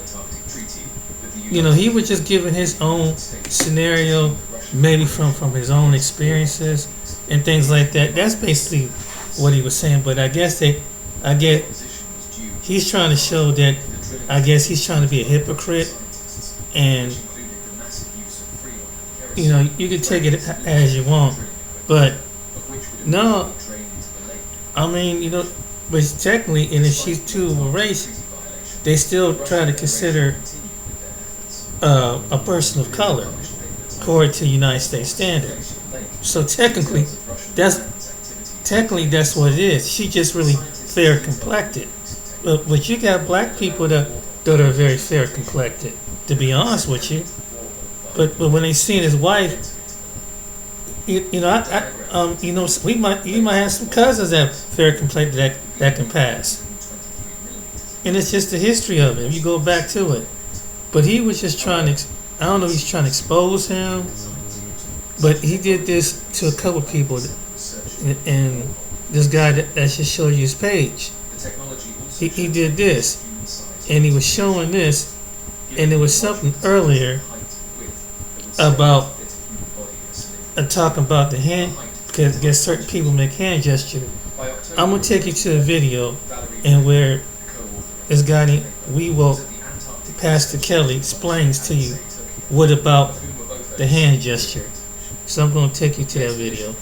you know, he was just giving his own scenario, maybe from his own experiences and things like that. That's basically what he was saying. But I guess he's trying to show that. I guess he's trying to be a hypocrite, and you know, you can take it as you want, but no, I mean, you know, but technically, and if she's too of a race, they still try to consider a person of color according to United States standards. So technically that's what it is. She just really fair complected. But you got black people that are very fair complected, to be honest with you. But when they seen his wife, you know, you might have some cousins that fair complected that can pass, and it's just the history of it. If you go back to it, but he was just trying to. I don't know. He's trying to expose him, but he did this to a couple people, and this guy that just showed you his page. He did this, and he was showing this, and there was something earlier about talking about the hand, because certain people make hand gesture. I'm gonna take you to a video, and where this guy named Pastor Kelly explains to you what about the hand gesture. So I'm gonna take you to that video.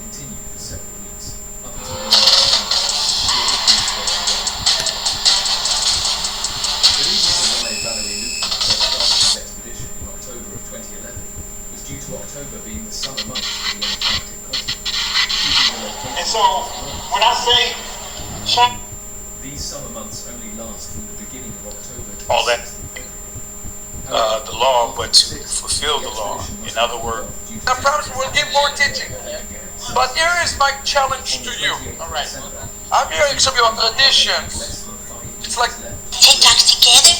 And so, when I say these summer months only last from the beginning of October. All that the law, but to fulfill the law. In other words, I promise we'll get more attention. But here is my challenge to you. all right, I'm hearing some of your additions. It's like TikTok's together.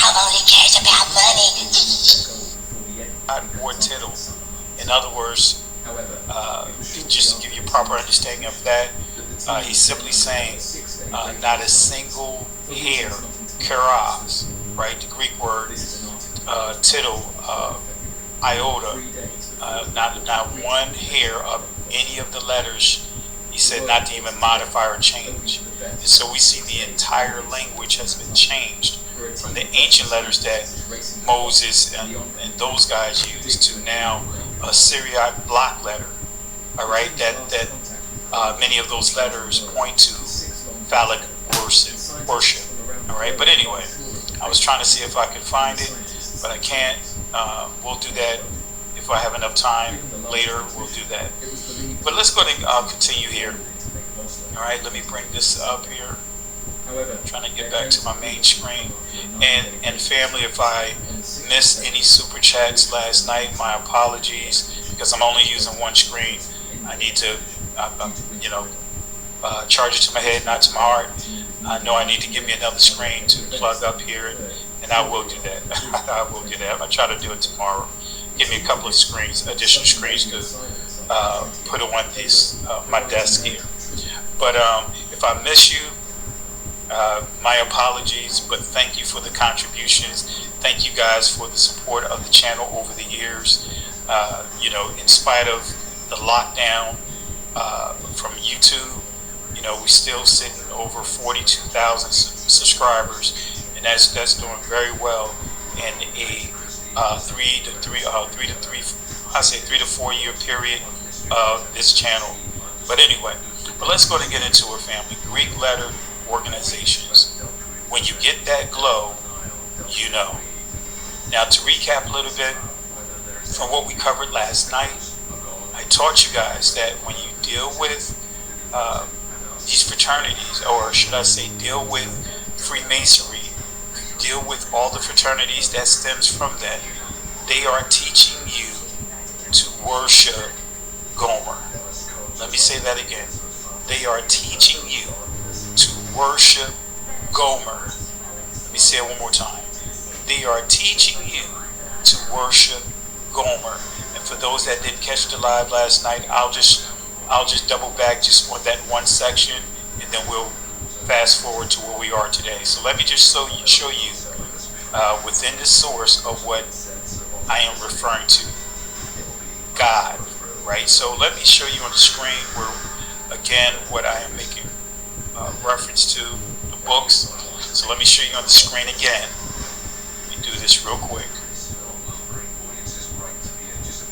God only cares about money. or tittle. In other words, just to give you a proper understanding of that, he's simply saying not a single hair, keras, right? The Greek word tittle, iota, not one hair of any of the letters. He said not to even modify or change. And so we see the entire language has been changed from the ancient letters that Moses and those guys used to now a Syriac block letter. All right, that many of those letters point to phallic worship. All right, but anyway, I was trying to see if I could find it, but I can't. We'll do that if I have enough time later. We'll do that. But let's go ahead and continue here. All right, let me bring this up here. I'm trying to get back to my main screen. And family, if I missed any super chats last night, my apologies, because I'm only using one screen. I need to, charge it to my head, not to my heart. I know I need to give me another screen to plug up here, and I will do that. I will do that. I'll try to do it tomorrow. Give me a couple of screens, additional screens to put on this my desk here. But if I miss you, my apologies, but thank you for the contributions. Thank you guys for the support of the channel over the years. In spite of the lockdown from YouTube, we still sitting over 42,000 subscribers, and that's doing very well in a 3 to 4 year period of this channel. But anyway, let's go and get into it, family. Greek letter organizations. When you get that glow, you know. Now, to recap a little bit from what we covered last night, I taught you guys that when you deal with these fraternities, or should I say deal with Freemasonry, deal with all the fraternities that stems from that, they are teaching you to worship Gomer. Let me say that again. They are teaching you to worship Gomer. Let me say it one more time. They are teaching you to worship Gomer. And for those that didn't catch the live last night, I'll just double back just on that one section, and then we'll fast forward to where we are today. So let me just show you within the source of what I am referring to. God, right? So let me show you on the screen where, again, what I am making reference to, the books. So let me show you on the screen again. Let me do this real quick.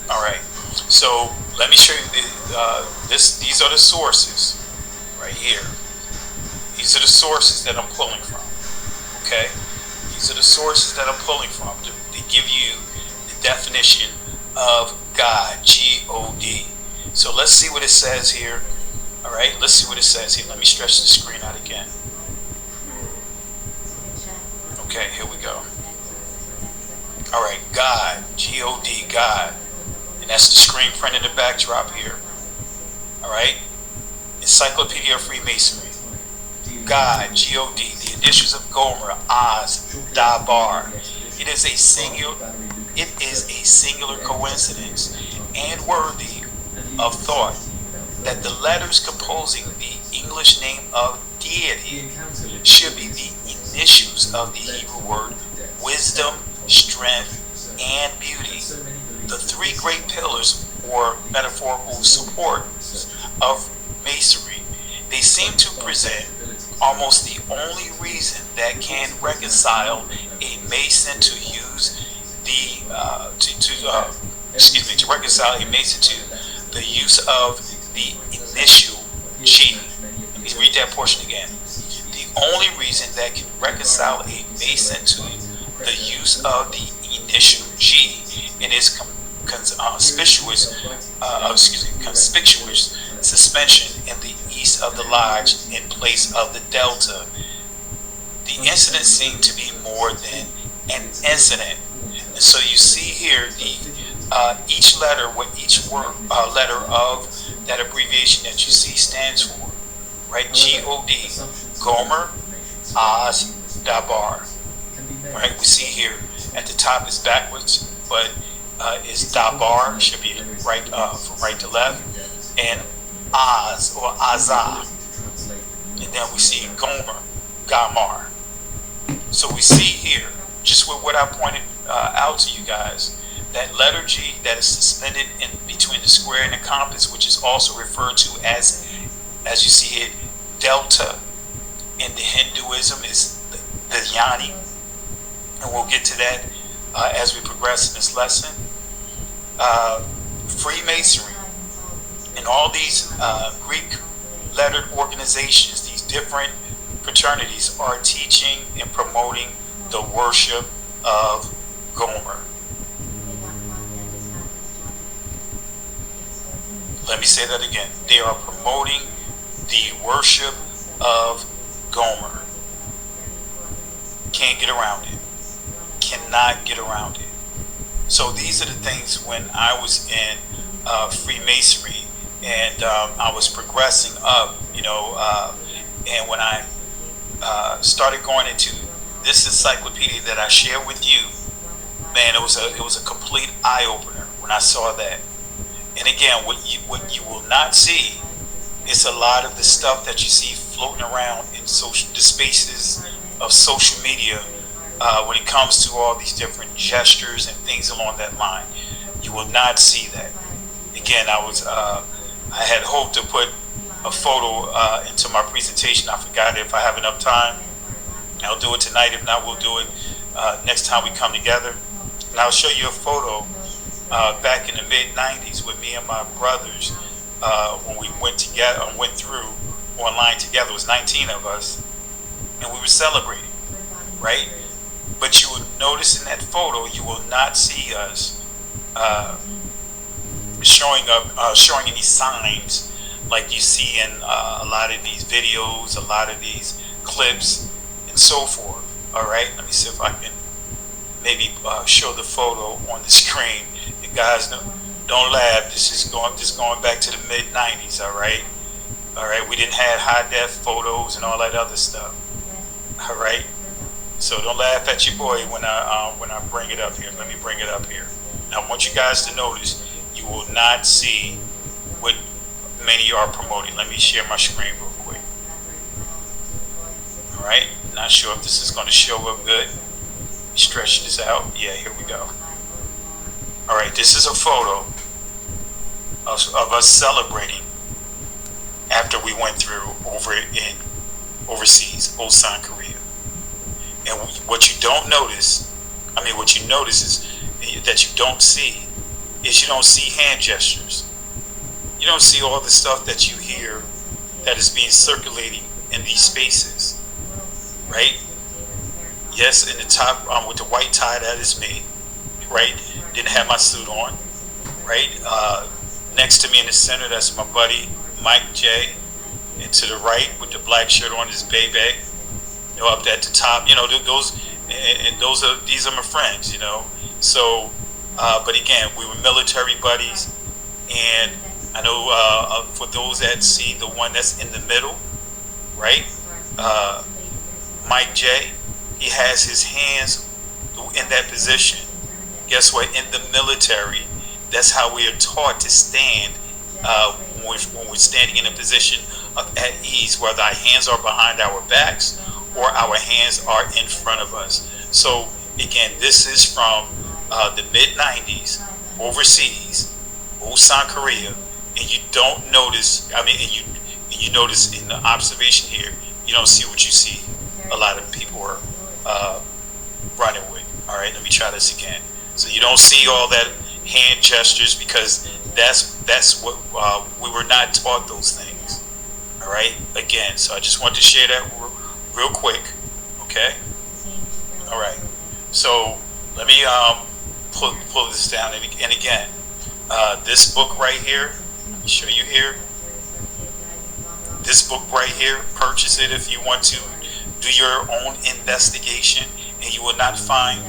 All right. So let me show you these are the sources right here. These are the sources that I'm pulling from. Okay? These are the sources that I'm pulling from to give you the definition of God, G-O-D. So let's see what it says here. All right, let's see what it says here. Let me stretch the screen out again. Okay, here we go. All right, God, G-O-D, God. And that's the screen print in the backdrop here. All right, Encyclopedia of Freemasonry. God, G-O-D, the initials of Gomer, Oz, Dabar. It is a singular coincidence and worthy of thought that the letters composing the English name of deity should be the initials of the Hebrew word wisdom, strength, and beauty. The three great pillars or metaphorical supports of Masonry. They seem to present almost the only reason that can reconcile a Mason to use the to reconcile a Mason to the use of the initial G. Let me read that portion again. The only reason that can reconcile a Mason to the use of the initial G in its conspicuous suspension in the east of the lodge in place of the delta. The incident seemed to be more than an incident. And so you see here each letter, what each word letter of that abbreviation that you see stands for, right? G-O-D, Gomer, Oz, Dabar. Right? We see here at the top is backwards, but is Dabar, should be right from right to left, and Oz or Azah, and then we see Gomer, Gamar. So we see here, just with what I pointed out to you guys, that letter G that is suspended in between the square and the compass, which is also referred to as you see it, delta. In the Hinduism is the Yani, and we'll get to that as we progress in this lesson. Freemasonry and all these Greek lettered organizations, these different fraternities are teaching and promoting the worship of Gomer. Let me say that again. They are promoting the worship of Gomer. Can't get around it. Cannot get around it. So these are the things when I was in Freemasonry and I was progressing up, and when I started going into this encyclopedia that I share with you, man, it was a complete eye opener when I saw that. And again, what you will not see is a lot of the stuff that you see floating around in the spaces of social media when it comes to all these different gestures and things along that line. You will not see that. Again, I had hoped to put a photo into my presentation. I forgot it. If I have enough time, I'll do it tonight. If not, we'll do it next time we come together. And I'll show you a photo back in the mid-90s with me and my brothers when we went through online together. It was 19 of us, and we were celebrating, right? But you will notice in that photo, you will not see us showing any signs like you see in a lot of these videos, a lot of these clips, and so forth. All right, let me see if I can maybe show the photo on the screen. You guys don't laugh. This is going back to the mid-90s. All right, we didn't have high def photos and all that other stuff. All right, so don't laugh at your boy when I bring it up here. Let me bring it up here. Now I want you guys to notice you will not see what many are promoting. Let me share my screen real quick. All right, not sure if this is going to show up good. Stretch this out. Yeah, here we go. All right, this is a photo of us celebrating after we went through overseas, Ulsan, Korea. And what you notice is that you don't see is you don't see hand gestures. You don't see all the stuff that you hear that is being circulating in these spaces, right? Yes, in the top with the white tie, that is me, right? Didn't have my suit on, right? Next to me in the center, that's my buddy Mike J. And to the right with the black shirt on is Bebe. Up at the top, these are my friends, So, but again, we were military buddies, and I know for those that see the one that's in the middle, right? Mike J. He has his hands in that position. Guess what? In the military, that's how we are taught to stand when we're standing in a position of at ease, whether our hands are behind our backs or our hands are in front of us. So again, this is from the mid-90s, overseas, Ulsan, Korea, and you don't notice, and you notice in the observation here, you don't see what you see a lot of people are running with. All right, let me try this again. So you don't see all that hand gestures because that's what we were not taught those things. All right, again, so I just want to share that real quick. Okay. All right. So let me pull this down, and again, this book right here. Let me show you here. This book right here. Purchase it if you want to do your own investigation, and you will not find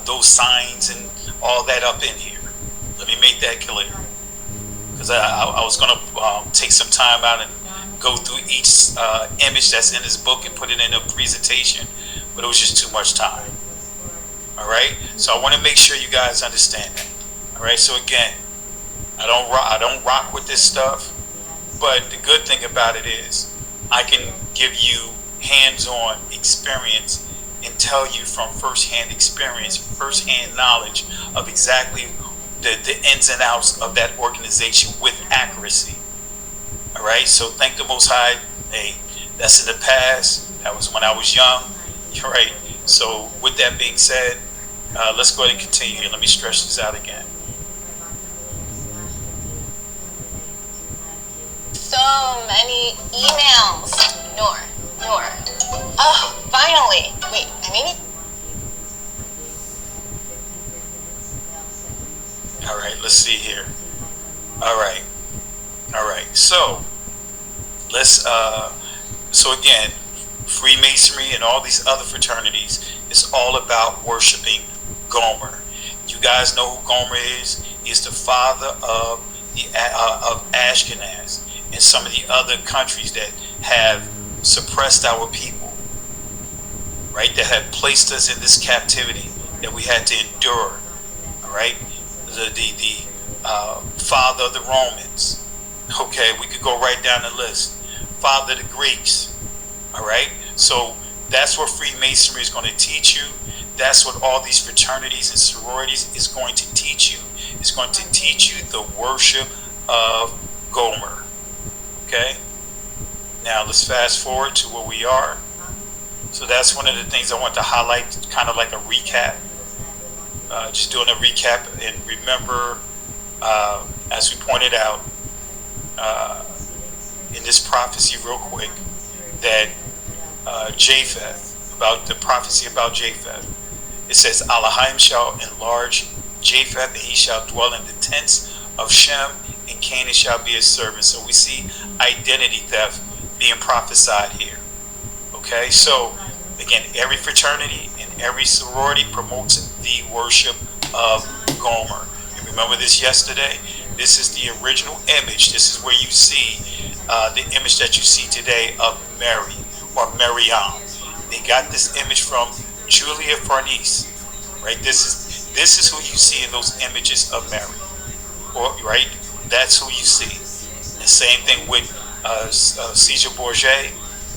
those signs and all that up in here. Let me make that clear, because I was going to take some time out and go through each image that's in this book and put it in a presentation, but it was just too much time. All right, so I want to make sure you guys understand that. All right, so again, I don't rock with this stuff, but the good thing about it is I can give you hands-on experience and tell you from first-hand experience, first-hand knowledge of exactly the ins and outs of that organization with accuracy. All right, so thank the Most High. Hey, that's in the past. That was when I was young. You're right. So with that being said, let's go ahead and continue here. Let me stretch this out again. So many emails, Nor. Nora. Oh, finally. Wait, I mean it. All right, let's see here. All right. So let's. So again, Freemasonry and all these other fraternities is all about worshiping Gomer. You guys know who Gomer is? He's the father of Ashkenaz and some of the other countries that have suppressed our people, right? That have placed us in this captivity that we had to endure. All right, the father of the Romans. Okay, we could go right down the list. Father of the Greeks. All right, so that's what Freemasonry is going to teach you. That's what all these fraternities and sororities is going to teach you. It's going to teach you the worship of Gomer. Okay, now let's fast forward to where we are. So that's one of the things I want to highlight, kind of like a recap. Just doing a recap, and remember, as we pointed out in this prophecy real quick, that Japheth, about the prophecy about Japheth, it says, Elohim shall enlarge Japheth, and he shall dwell in the tents of Shem, and Canaan shall be his servant. So we see identity theft being prophesied here. Okay, so again, every fraternity and every sorority promotes the worship of Gomer. You remember this yesterday? This is the original image. This is where you see the image that you see today of Mary or Miriam. They got this image from Julia Farnese, right? This is who you see in those images of Mary, or right? That's who you see. The same thing with Caesar Borgia.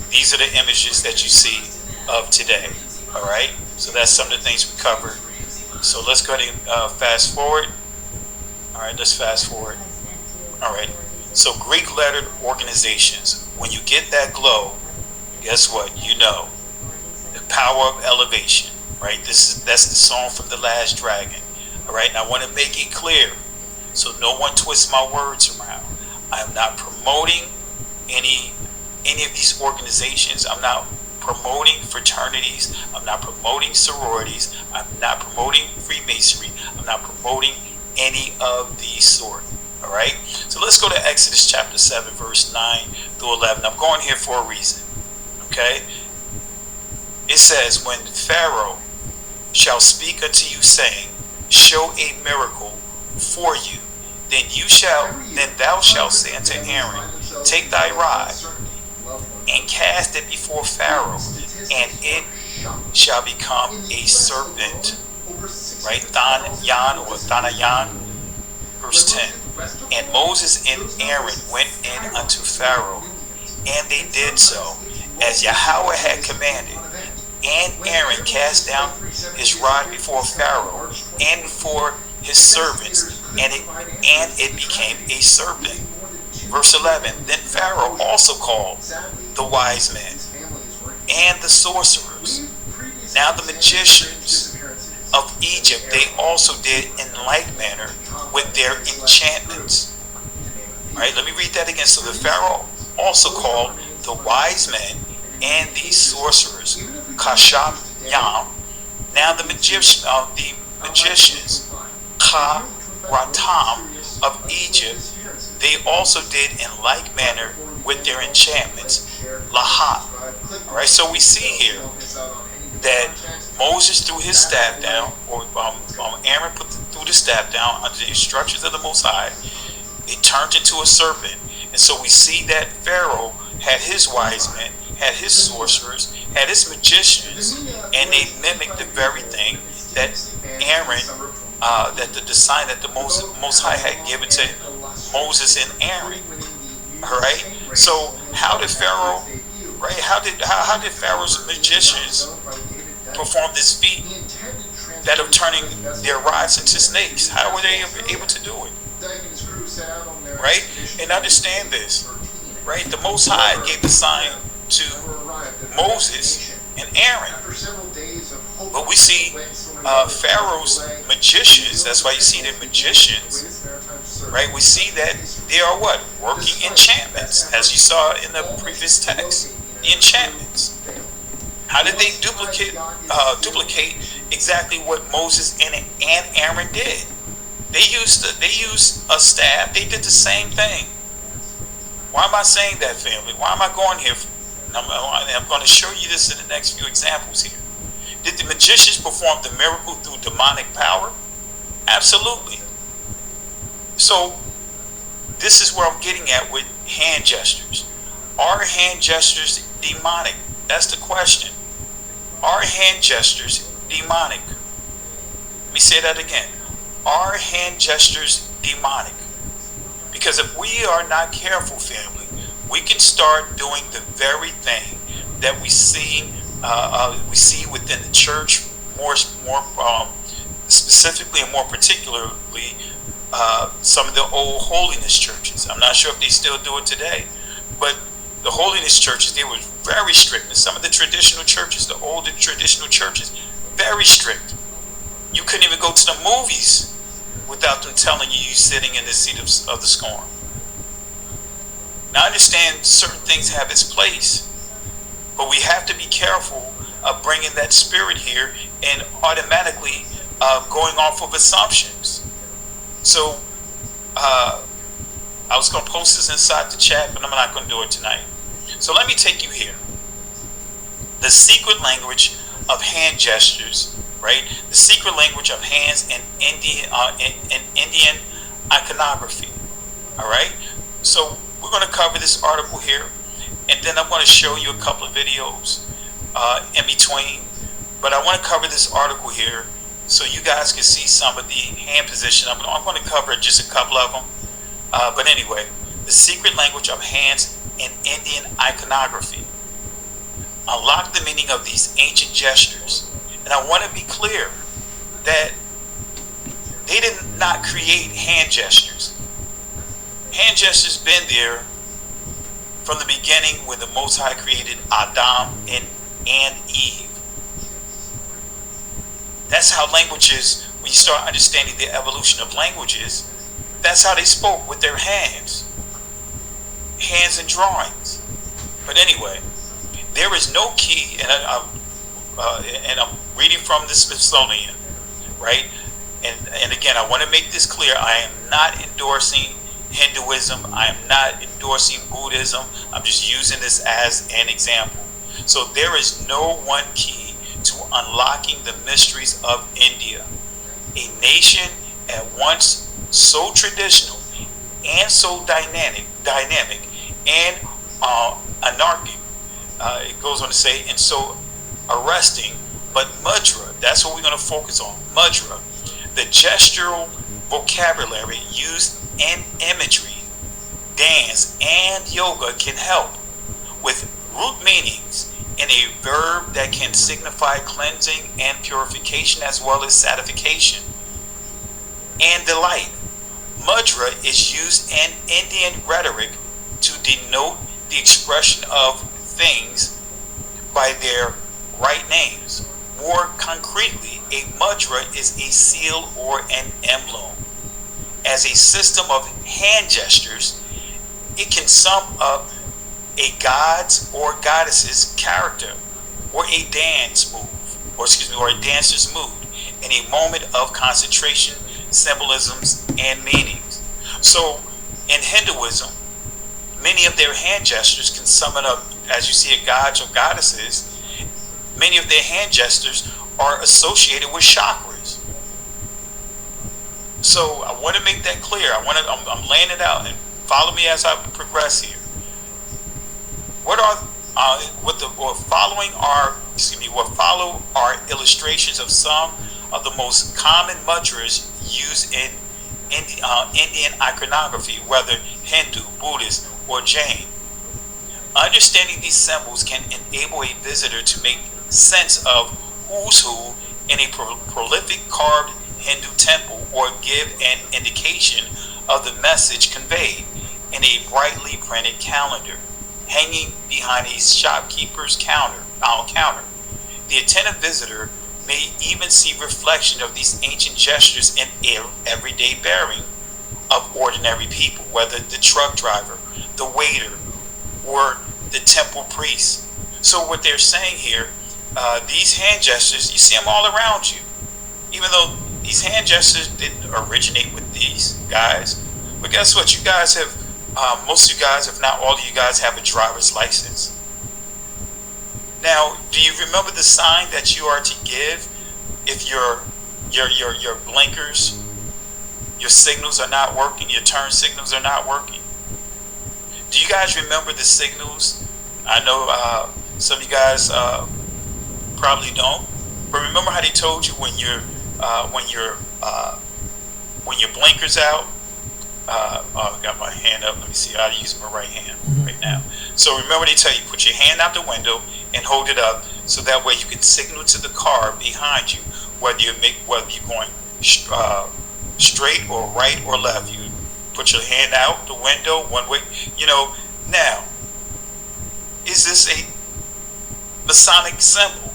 These are the images that you see of today. All right. So that's some of the things we covered. So let's go ahead and fast forward. All right. Let's fast forward. All right. So Greek lettered organizations. When you get that glow, guess what? You know the power of elevation. Right. That's the song from The Last Dragon. All right. And I want to make it clear, so no one twists my words around. I am not promoting any of these organizations. I'm not promoting fraternities. I'm not promoting sororities. I'm not promoting Freemasonry. I'm not promoting any of these sort. All right. So let's go to Exodus chapter 7, verse 9 through 11. I'm going here for a reason. Okay. It says, when Pharaoh shall speak unto you, saying, show a miracle for you, then thou shalt say unto Aaron, take thy rod and cast it before Pharaoh, and it shall become a serpent. Right? Thanayan, verse 10. And Moses and Aaron went in unto Pharaoh, and they did so, as Yahweh had commanded. And Aaron cast down his rod before Pharaoh and before his servants, and it became a serpent. Verse 11. Then Pharaoh also called the wise men and the sorcerers. Now the magicians of Egypt, they also did in like manner with their enchantments. All right, let me read that again. So the Pharaoh also called the wise men and the sorcerers, Kashab Yam. Now the magicians, Ka Ratam of Egypt, they also did in like manner with their enchantments, Lahat. All right, so we see here that Moses threw his staff down, or Aaron threw the staff down under the instructions of the Most High. It turned into a serpent, and so we see that Pharaoh had his wise men, had his sorcerers, had his magicians, and they mimicked the very thing that Aaron, that the design that the Most High had given to Moses and Aaron. All right. So how did Pharaoh, right? How did Pharaoh's magicians perform this feat, that of turning their rods into snakes? How were they able to do it? Right. And understand this. Right. The Most High gave the sign to Moses and Aaron, but we see Pharaoh's magicians. That's why you see the magicians, right? We see that they are what? Working enchantments, as you saw in the previous text. the enchantments? How did they duplicate exactly what Moses and Aaron did? They used a staff. They did the same thing. Why am I saying that, family? Why am I going here? I'm going to show you this in the next few examples here. Did the magicians perform the miracle through demonic power? Absolutely. So this is where I'm getting at with hand gestures. Are hand gestures demonic? That's the question. Are hand gestures demonic? Let me say that again. Are hand gestures demonic? Because if we are not careful, family, we can start doing the very thing that we see within the church, more specifically and more particularly some of the old holiness churches. I'm not sure if they still do it today, but the holiness churches, they were very strict. And some of the traditional churches, the older traditional churches, very strict. You couldn't even go to the movies without them telling you you're sitting in the seat of the scorn. Now I understand certain things have its place, but we have to be careful of bringing that spirit here and automatically going off of assumptions. So I was going to post this inside the chat, but I'm not going to do it tonight. So let me take you here. The secret language of hand gestures, right? The secret language of hands in Indian iconography. All right. So we're going to cover this article here, and then I'm going to show you a couple of videos in between. But I want to cover this article here so you guys can see some of the hand position. I'm going to cover just a couple of them. But anyway, the secret language of hands in Indian iconography. Unlock the meaning of these ancient gestures. And I want to be clear that they did not create hand gestures. Hand gestures been there from the beginning when the Most High created Adam and Eve. That's how languages, when you start understanding the evolution of languages, that's how they spoke, with their hands. Hands and drawings. But anyway, there is no key, and I'm reading from the Smithsonian, right? And again, I want to make this clear. I am not endorsing Hinduism. I am not endorsing Buddhism. I'm just using this as an example. So there is no one key to unlocking the mysteries of India, a nation at once so traditional and so dynamic and anarchic. It goes on to say, and so arresting. But mudra, that's what we're going to focus on. Mudra, the gestural vocabulary used in imagery, dance, and yoga can help with root meanings in a verb that can signify cleansing and purification as well as satisfaction and delight. Mudra is used in Indian rhetoric to denote the expression of things by their right names. More concretely, a mudra is a seal or an emblem. As a system of hand gestures, it can sum up a god's or goddess's character, or a dance move, or a dancer's mood in a moment of concentration, symbolisms, and meanings. So, in Hinduism, many of their hand gestures can sum it up. As you see, gods or goddesses, many of their hand gestures are associated with chakras. So I want to make that clear. I'm laying it out, and follow me as I progress here. What follow are illustrations of some of the most common mudras used in Indian iconography, whether Hindu, Buddhist, or Jain. Understanding these symbols can enable a visitor to make sense of who's who in a prolific carved Hindu temple, or give an indication of the message conveyed in a brightly printed calendar hanging behind a shopkeeper's counter. The attentive visitor may even see reflection of these ancient gestures in everyday bearing of ordinary people, whether the truck driver, the waiter, or the temple priest. So what they're saying here, these hand gestures, you see them all around you. Even though these hand gestures didn't originate with these guys, but guess what? You guys have, most of you guys, if not all of you guys, have a driver's license. Now, do you remember the sign that you are to give if your blinkers, your signals are not working, your turn signals are not working? Do you guys remember the signals? I know some of you guys probably don't, but remember how they told you when your blinkers out. I got my hand up. Let me see. I use my right hand right now. So remember, they tell you put your hand out the window and hold it up, so that way you can signal to the car behind you whether you're going straight or right or left. You put your hand out the window one way. Now, is this a Masonic symbol?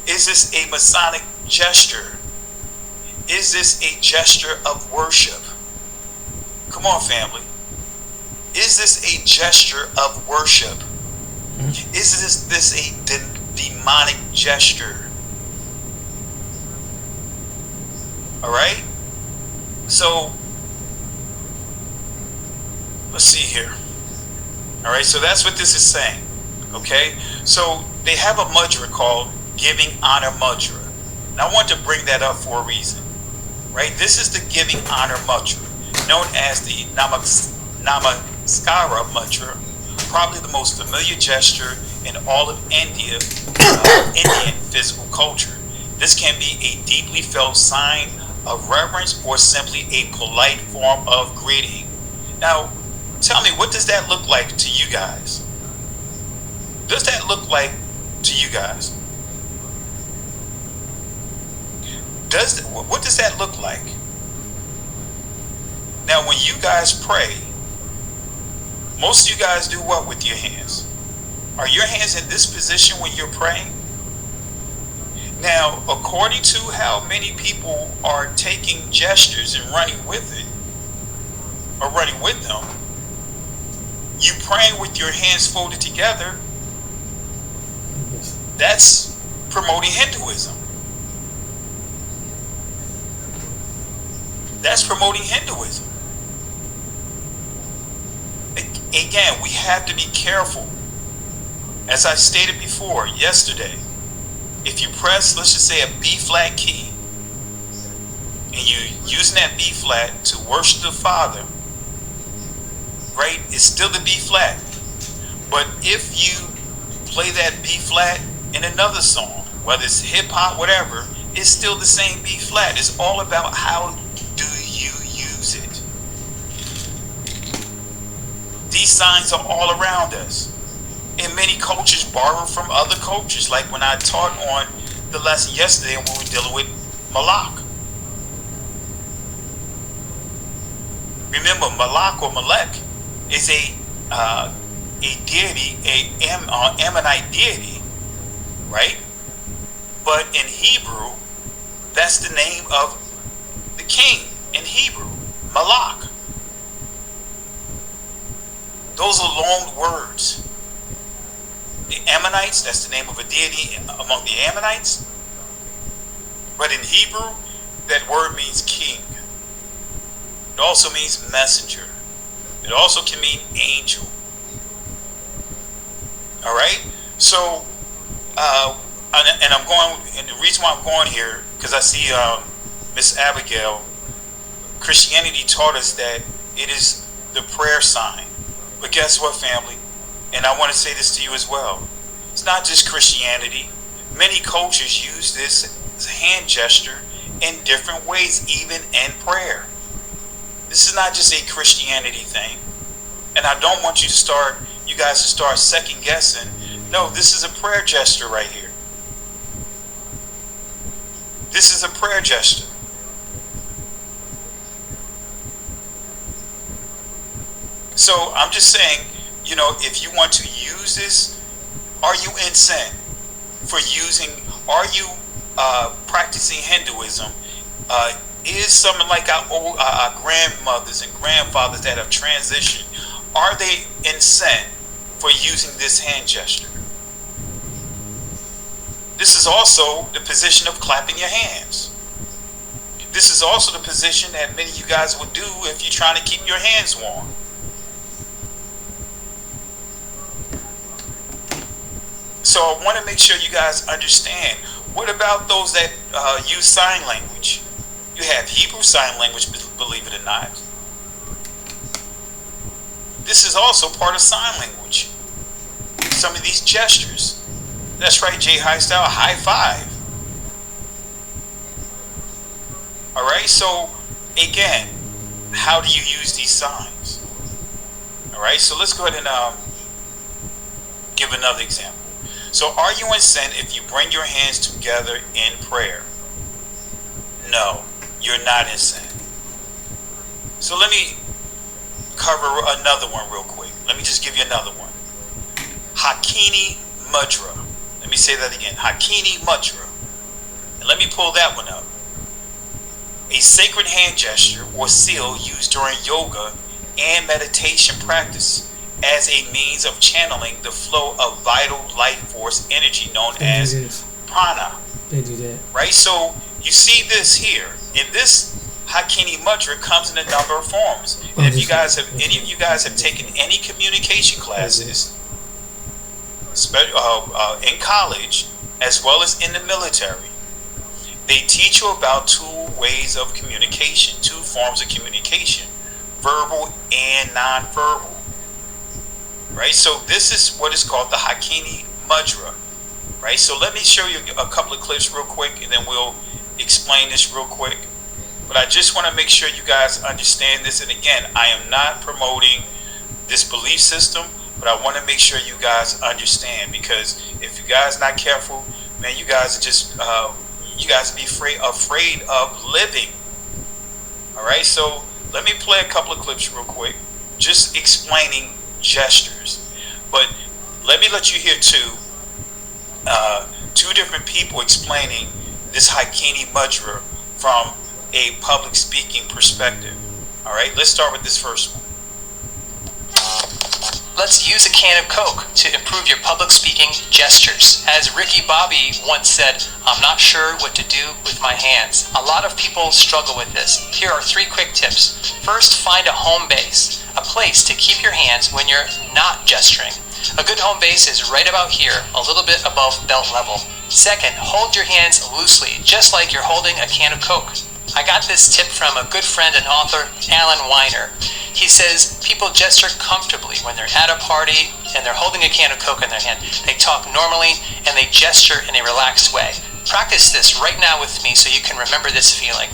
Is this a Masonic gesture? Is this a gesture of worship? Come on, family. Is this a gesture of worship? Is this a demonic gesture? All right? So, let's see here. All right, so that's what this is saying. Okay? So, they have a mudra called Giving Honor Mudra. And I want to bring that up for a reason. Right? This is the Giving Honor Mudra, known as the Namaskara Mudra, probably the most familiar gesture in all of India, Indian physical culture. This can be a deeply felt sign of reverence or simply a polite form of greeting. Now, tell me, what does that look like to you guys? Does that look like to you guys? What does that look like? Now, when you guys pray, most of you guys do what with your hands? Are your hands in this position when you're praying? Now, according to how many people are taking gestures and running with it, or running with them, you praying with your hands folded together, that's promoting Hinduism. That's promoting Hinduism. Again, we have to be careful. As I stated before, yesterday, if you press, let's just say, a B flat key, and you're using that B flat to worship the Father, right, it's still the B flat. But if you play that B flat in another song, whether it's hip hop, whatever, it's still the same B flat. It's all about how do you use it. These signs are all around us. And many cultures borrow from other cultures, like when I taught on the lesson yesterday when we were dealing with Malak. Remember, Malak or Malek is a deity, a Ammonite deity, right? But in Hebrew, that's the name of the king in Hebrew, Malak. Those are loaned words. The Ammonites, that's the name of a deity among the Ammonites. But in Hebrew, that word means king. It also means messenger. It also can mean angel. All right? So, and I'm going, and the reason why I'm going here, because I see Miss Abigail, Christianity taught us that it is the prayer sign. But guess what, family? And I want to say this to you as well. It's not just Christianity. Many cultures use this hand gesture in different ways, even in prayer. This is not just a Christianity thing. And I don't want you guys to start second guessing. No, this is a prayer gesture right here. This is a prayer gesture. So I'm just saying, if you want to use this, are you in sin for using, are you practicing Hinduism? Is someone like our grandmothers and grandfathers that have transitioned, are they in sin for using this hand gesture? This is also the position of clapping your hands. This is also the position that many of you guys would do if you're trying to keep your hands warm. So I want to make sure you guys understand. What about those that use sign language? You have Hebrew Sign Language, believe it or not. This is also part of sign language. Some of these gestures. That's right, J High Style, high five. Alright, so again, how do you use these signs? Alright, so let's go ahead and give another example. So are you in sin if you bring your hands together in prayer? No, you're not in sin. So let me cover another one real quick. Let me just give you another one. Hakini Mudra. Let me say that again. Hakini Mudra. And let me pull that one up. A sacred hand gesture or seal used during yoga and meditation practice as a means of channeling the flow of vital life force energy known as prana. They do that. Right? So you see this here. In this Hakini Mudra comes in a number of forms. And if you guys have, any of you guys have taken any communication classes in college as well as in the military, they teach you about two ways of communication, two forms of communication, verbal and non-verbal. Right, so this is what is called the Hakini Mudra. Right, so let me show you a couple of clips real quick, and then we'll explain this real quick. But I just want to make sure you guys understand this. And again, I am not promoting this belief system, but I want to make sure you guys understand, because if you guys not careful, man, you guys are just you guys be afraid of living. All right, so let me play a couple of clips real quick, just explaining gestures. But let me let you hear two different people explaining this Hakini Mudra from a public speaking perspective. All right, let's start with this first one. Let's use a can of Coke to improve your public speaking gestures. As Ricky Bobby once said, I'm not sure what to do with my hands. A lot of people struggle with this. Here are 3 quick tips. First, find a home base, a place to keep your hands when you're not gesturing. A good home base is right about here, a little bit above belt level. Second, hold your hands loosely, just like you're holding a can of Coke. I got this tip from a good friend and author, Alan Weiner. He says people gesture comfortably when they're at a party and they're holding a can of Coke in their hand. They talk normally and they gesture in a relaxed way. Practice this right now with me so you can remember this feeling.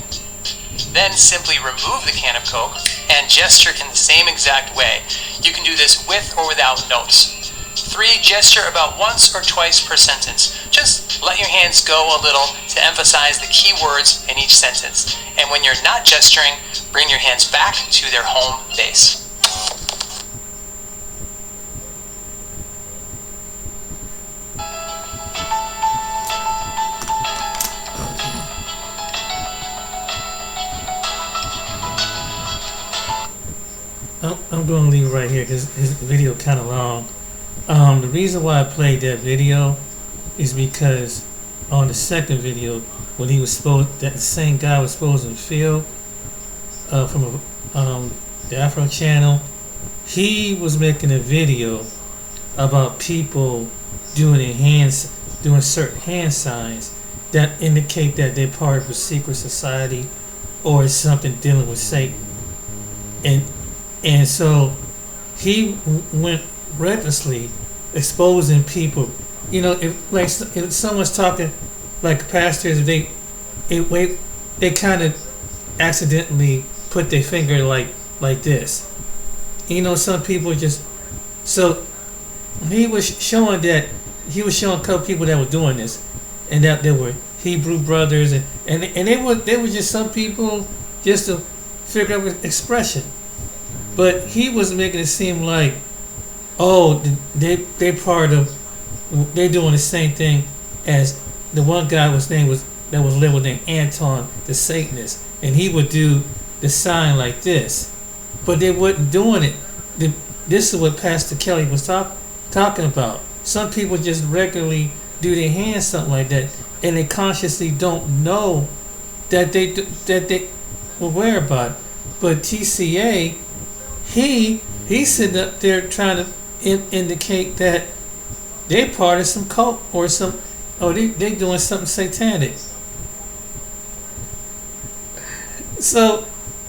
Then simply remove the can of Coke and gesture in the same exact way. You can do this with or without notes. 3, gesture about once or twice per sentence. Just let your hands go a little to emphasize the key words in each sentence. And when you're not gesturing, bring your hands back to their home base. I'm going to leave it right here because his video kind of long. The reason why I played that video is because on the second video, when he was that the same guy was supposed to feel from the Afro channel, he was making a video about people doing certain hand signs that indicate that they're part of a secret society or something dealing with Satan, and so he went recklessly exposing people. You know, if someone's talking like pastors, they kind of accidentally put their finger like this. You know, some people just, so he was showing a couple people that were doing this, and that they were Hebrew brothers, and they were just some people just to figure out expression. But he was making it seem like, oh, they're doing the same thing as the one guy that was labeled named Anton the Satanist, and he would do the sign like this, but they weren't doing it. This is what Pastor Kelly was talking about. Some people just regularly do their hands something like that, and they consciously don't know that they were aware about it. But TCA, he's sitting up there trying to indicate that they're part of some cult or they doing something satanic. So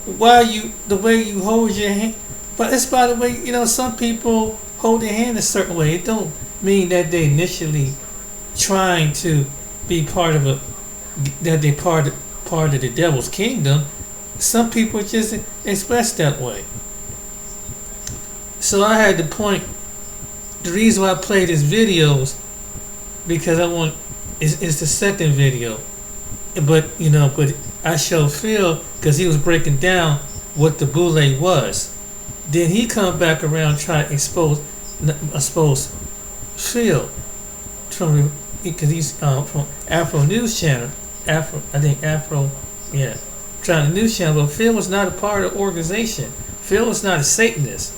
the way you hold your hand, but it's by the way, some people hold their hand a certain way. It don't mean that they initially trying to be part of that they part of the devil's kingdom. Some people just express that way. So I had to point. The reason why I play these videos because I want is the second video, but I showed Phil because he was breaking down what the boule was. Then he come back around try to expose Phil because he's from Afro News Channel. Trying to news channel. But Phil was not a part of the organization. Phil was not a Satanist.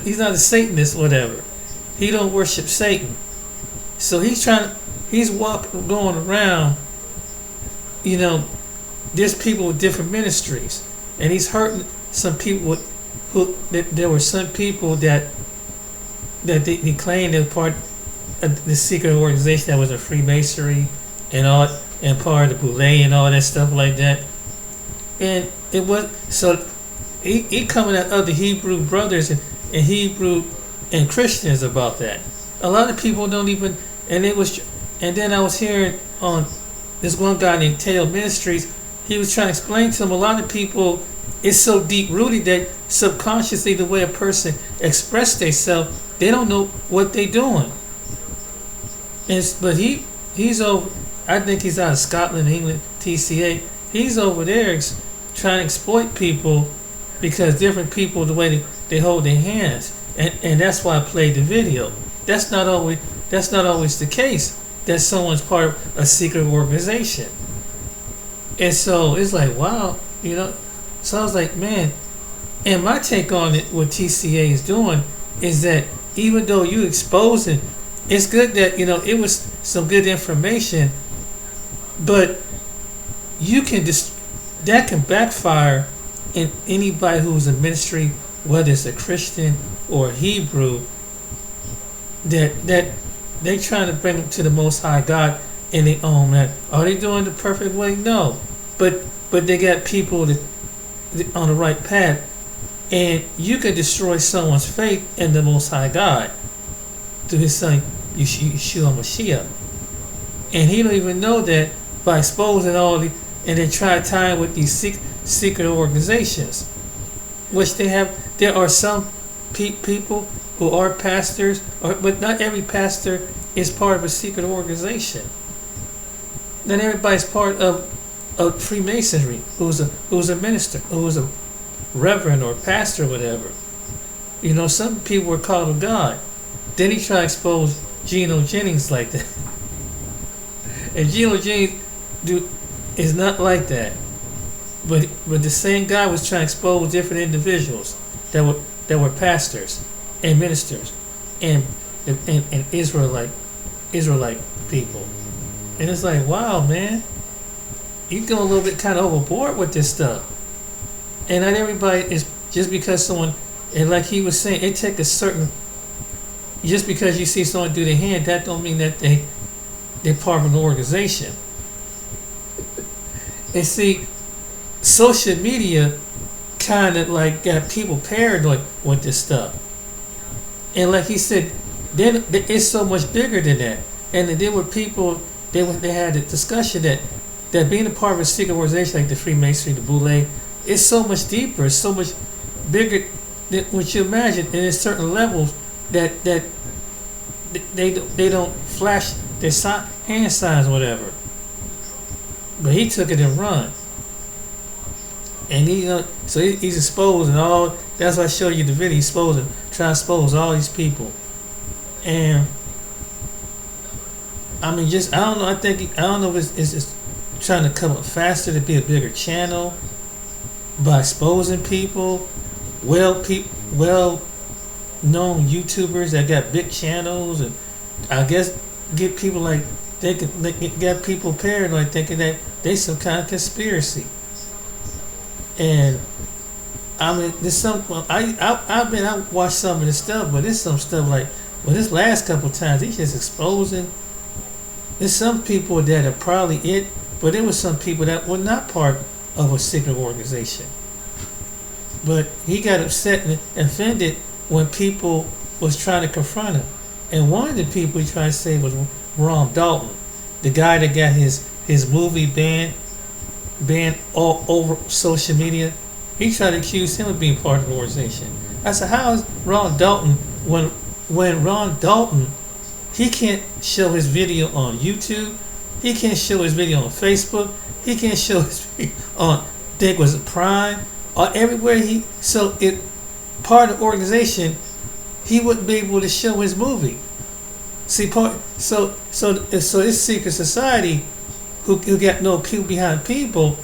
He's not a Satanist, whatever. He don't worship Satan. So he's going around, there's people with different ministries. And he's hurting some people there were some people that they claimed they were part of the secret organization that was a Freemasonry and part of the boule and all that stuff like that. And it was, so he coming at other Hebrew brothers and Hebrew and Christians about that. A lot of people don't even, and then I was hearing on this one guy named Tail Ministries, he was trying to explain to them a lot of people, it's so deep rooted that subconsciously the way a person express themselves, they don't know what they're doing. But he's over, I think he's out of Scotland, England, TCA. He's over there trying to exploit people because different people, the way they hold their hands. And that's why I played the video. That's not always the case that someone's part of a secret organization. And so it's like, wow, So I was like, man, and my take on it, what TCA is doing, is that even though you exposing, it's good that, it was some good information, but that can backfire in anybody who's in ministry, whether it's a Christian or a Hebrew, that they trying to bring them to the Most High God in their own man. Are they doing the perfect way? No, but they got people on the right path, and you can destroy someone's faith in the Most High God through His Son Yeshua Mashiach, and he don't even know that by exposing all the, and they try tying with these secret organizations, which they have. There are some people who are pastors, but not every pastor is part of a secret organization. Not everybody's part of Freemasonry. Who's a minister, who's a reverend or pastor, or whatever. Some people were called of God. Then he tried to expose Geno Jennings like that, and Geno Jennings is not like that. But the same guy was trying to expose different individuals that were pastors and ministers and Israelite people. And it's like, wow, man, you go a little bit kind of overboard with this stuff. And not everybody is, just because someone, and like he was saying, it take a certain, just because you see someone do their hand, that don't mean that they're part of an organization. And see, social media kind of like got people paranoid with this stuff. And like he said, then it's so much bigger than that. And there were people, they had a discussion that being a part of a secret organization like the Freemasonry, the Boule, it's so much deeper, it's so much bigger than what you imagine. And there's certain levels that they don't flash their hand signs or whatever. But he took it and run. And he's exposed and all. That's why I showed you the video. He's trying to expose all these people. And I mean, I don't know. I don't know if it's trying to come up faster to be a bigger channel by exposing people, well known YouTubers that got big channels, and I guess get people like get people paranoid thinking that they some kind of conspiracy. And I mean, there's some. Well, I watched some of this stuff, but there's some stuff like, well, this last couple times he's just exposing. There's some people that are probably it, but there was some people that were not part of a secret organization. But he got upset and offended when people was trying to confront him. And one of the people he tried to say was Ron Dalton, the guy that got his movie banned all over social media. He tried to accuse him of being part of the organization. I said, how is Ron Dalton when Ron Dalton, he can't show his video on YouTube, he can't show his video on Facebook, he can't show his video on, I think was it Prime, or everywhere part of the organization, he wouldn't be able to show his movie. See, so this secret society, who got no people behind people,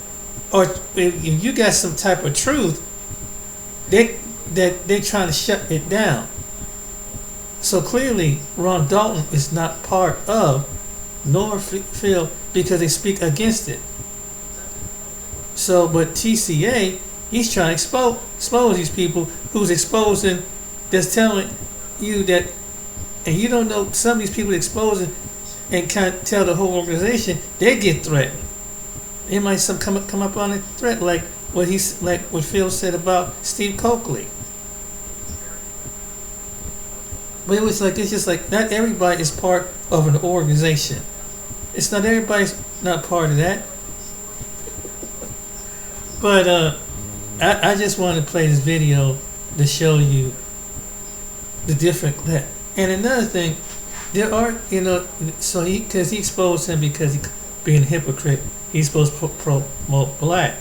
or if you got some type of truth, they trying to shut it down. So clearly, Ron Dalton is not part of, nor Phil, because they speak against it. So, but TCA, he's trying to expose these people who's exposing, that's telling you that, and you don't know some of these people exposing and can't tell the whole organization, they get threatened. They might come up on a threat like what Phil said about Steve Coakley. But it's just like not everybody is part of an organization. It's not everybody's not part of that. But I just wanted to play this video to show you the different. And another thing, there are, so because he exposed him because he being a hypocrite, he's supposed to promote black.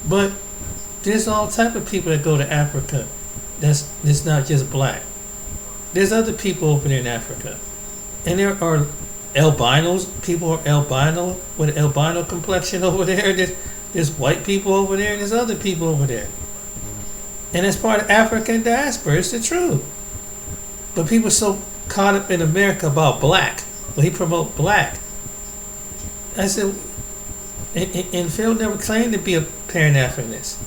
But there's all type of people that go to Africa that's not just black. There's other people over there in Africa. And there are albinos, people are albino with albino complexion over there. There's white people over there, and there's other people over there. And that's part of African diaspora. It's the truth. But people are so caught up in America about black. Well, he promote black. I said, and Phil never claimed to be a Pan-Africanist.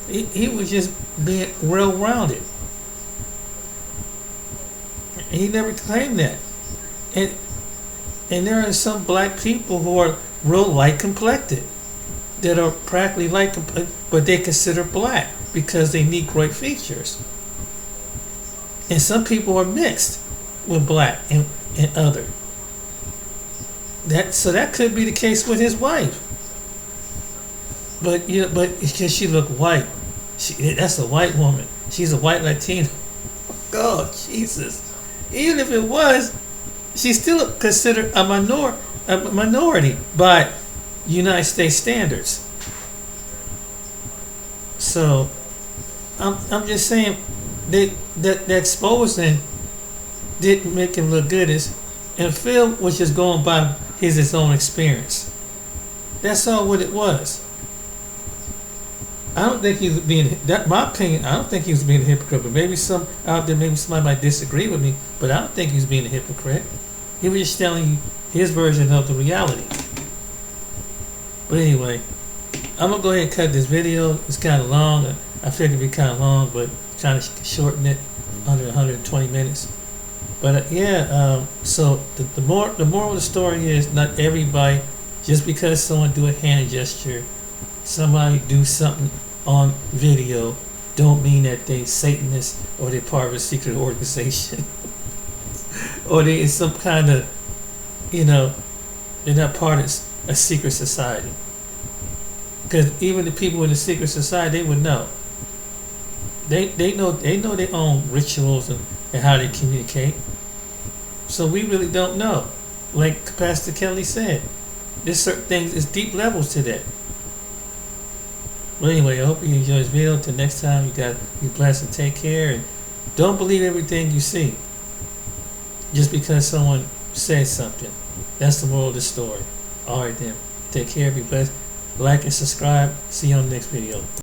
He was just being well-rounded. He never claimed that. And there are some black people who are real light-complected, that are practically light-complected, but they consider black because they need great features. And some people are mixed with black and other. So that could be the case with his wife. But because she looked white, that's a white woman. She's a white Latina. God, Jesus. Even if it was, she's still considered a minority by United States standards. So I'm just saying that exposing didn't make him look good, and Phil was just going by his own experience. That's all what it was. I don't think he was being, my opinion, I don't think he was being a hypocrite, but maybe some out there, maybe somebody might disagree with me, but I don't think he was being a hypocrite. He was just telling you his version of the reality. But anyway, I'm going to go ahead and cut this video. It's kind of long. I figured it'd be kind of long, but trying to shorten it under 120 minutes. But so the moral of the story is, not everybody, just because someone do a hand gesture, somebody do something on video, don't mean that they Satanists or they're part of a secret organization or they is some kind of, they're not part of a secret society. Because even the people in the secret society, they would know. They know their own rituals and how they communicate. So we really don't know. Like Pastor Kelly said, there's certain things, there's deep levels to that. But anyway, I hope you enjoy this video. Until next time, you got to be blessed and take care. And don't believe everything you see just because someone says something. That's the moral of the story. All right then. Take care. Be blessed. Like and subscribe. See you on the next video.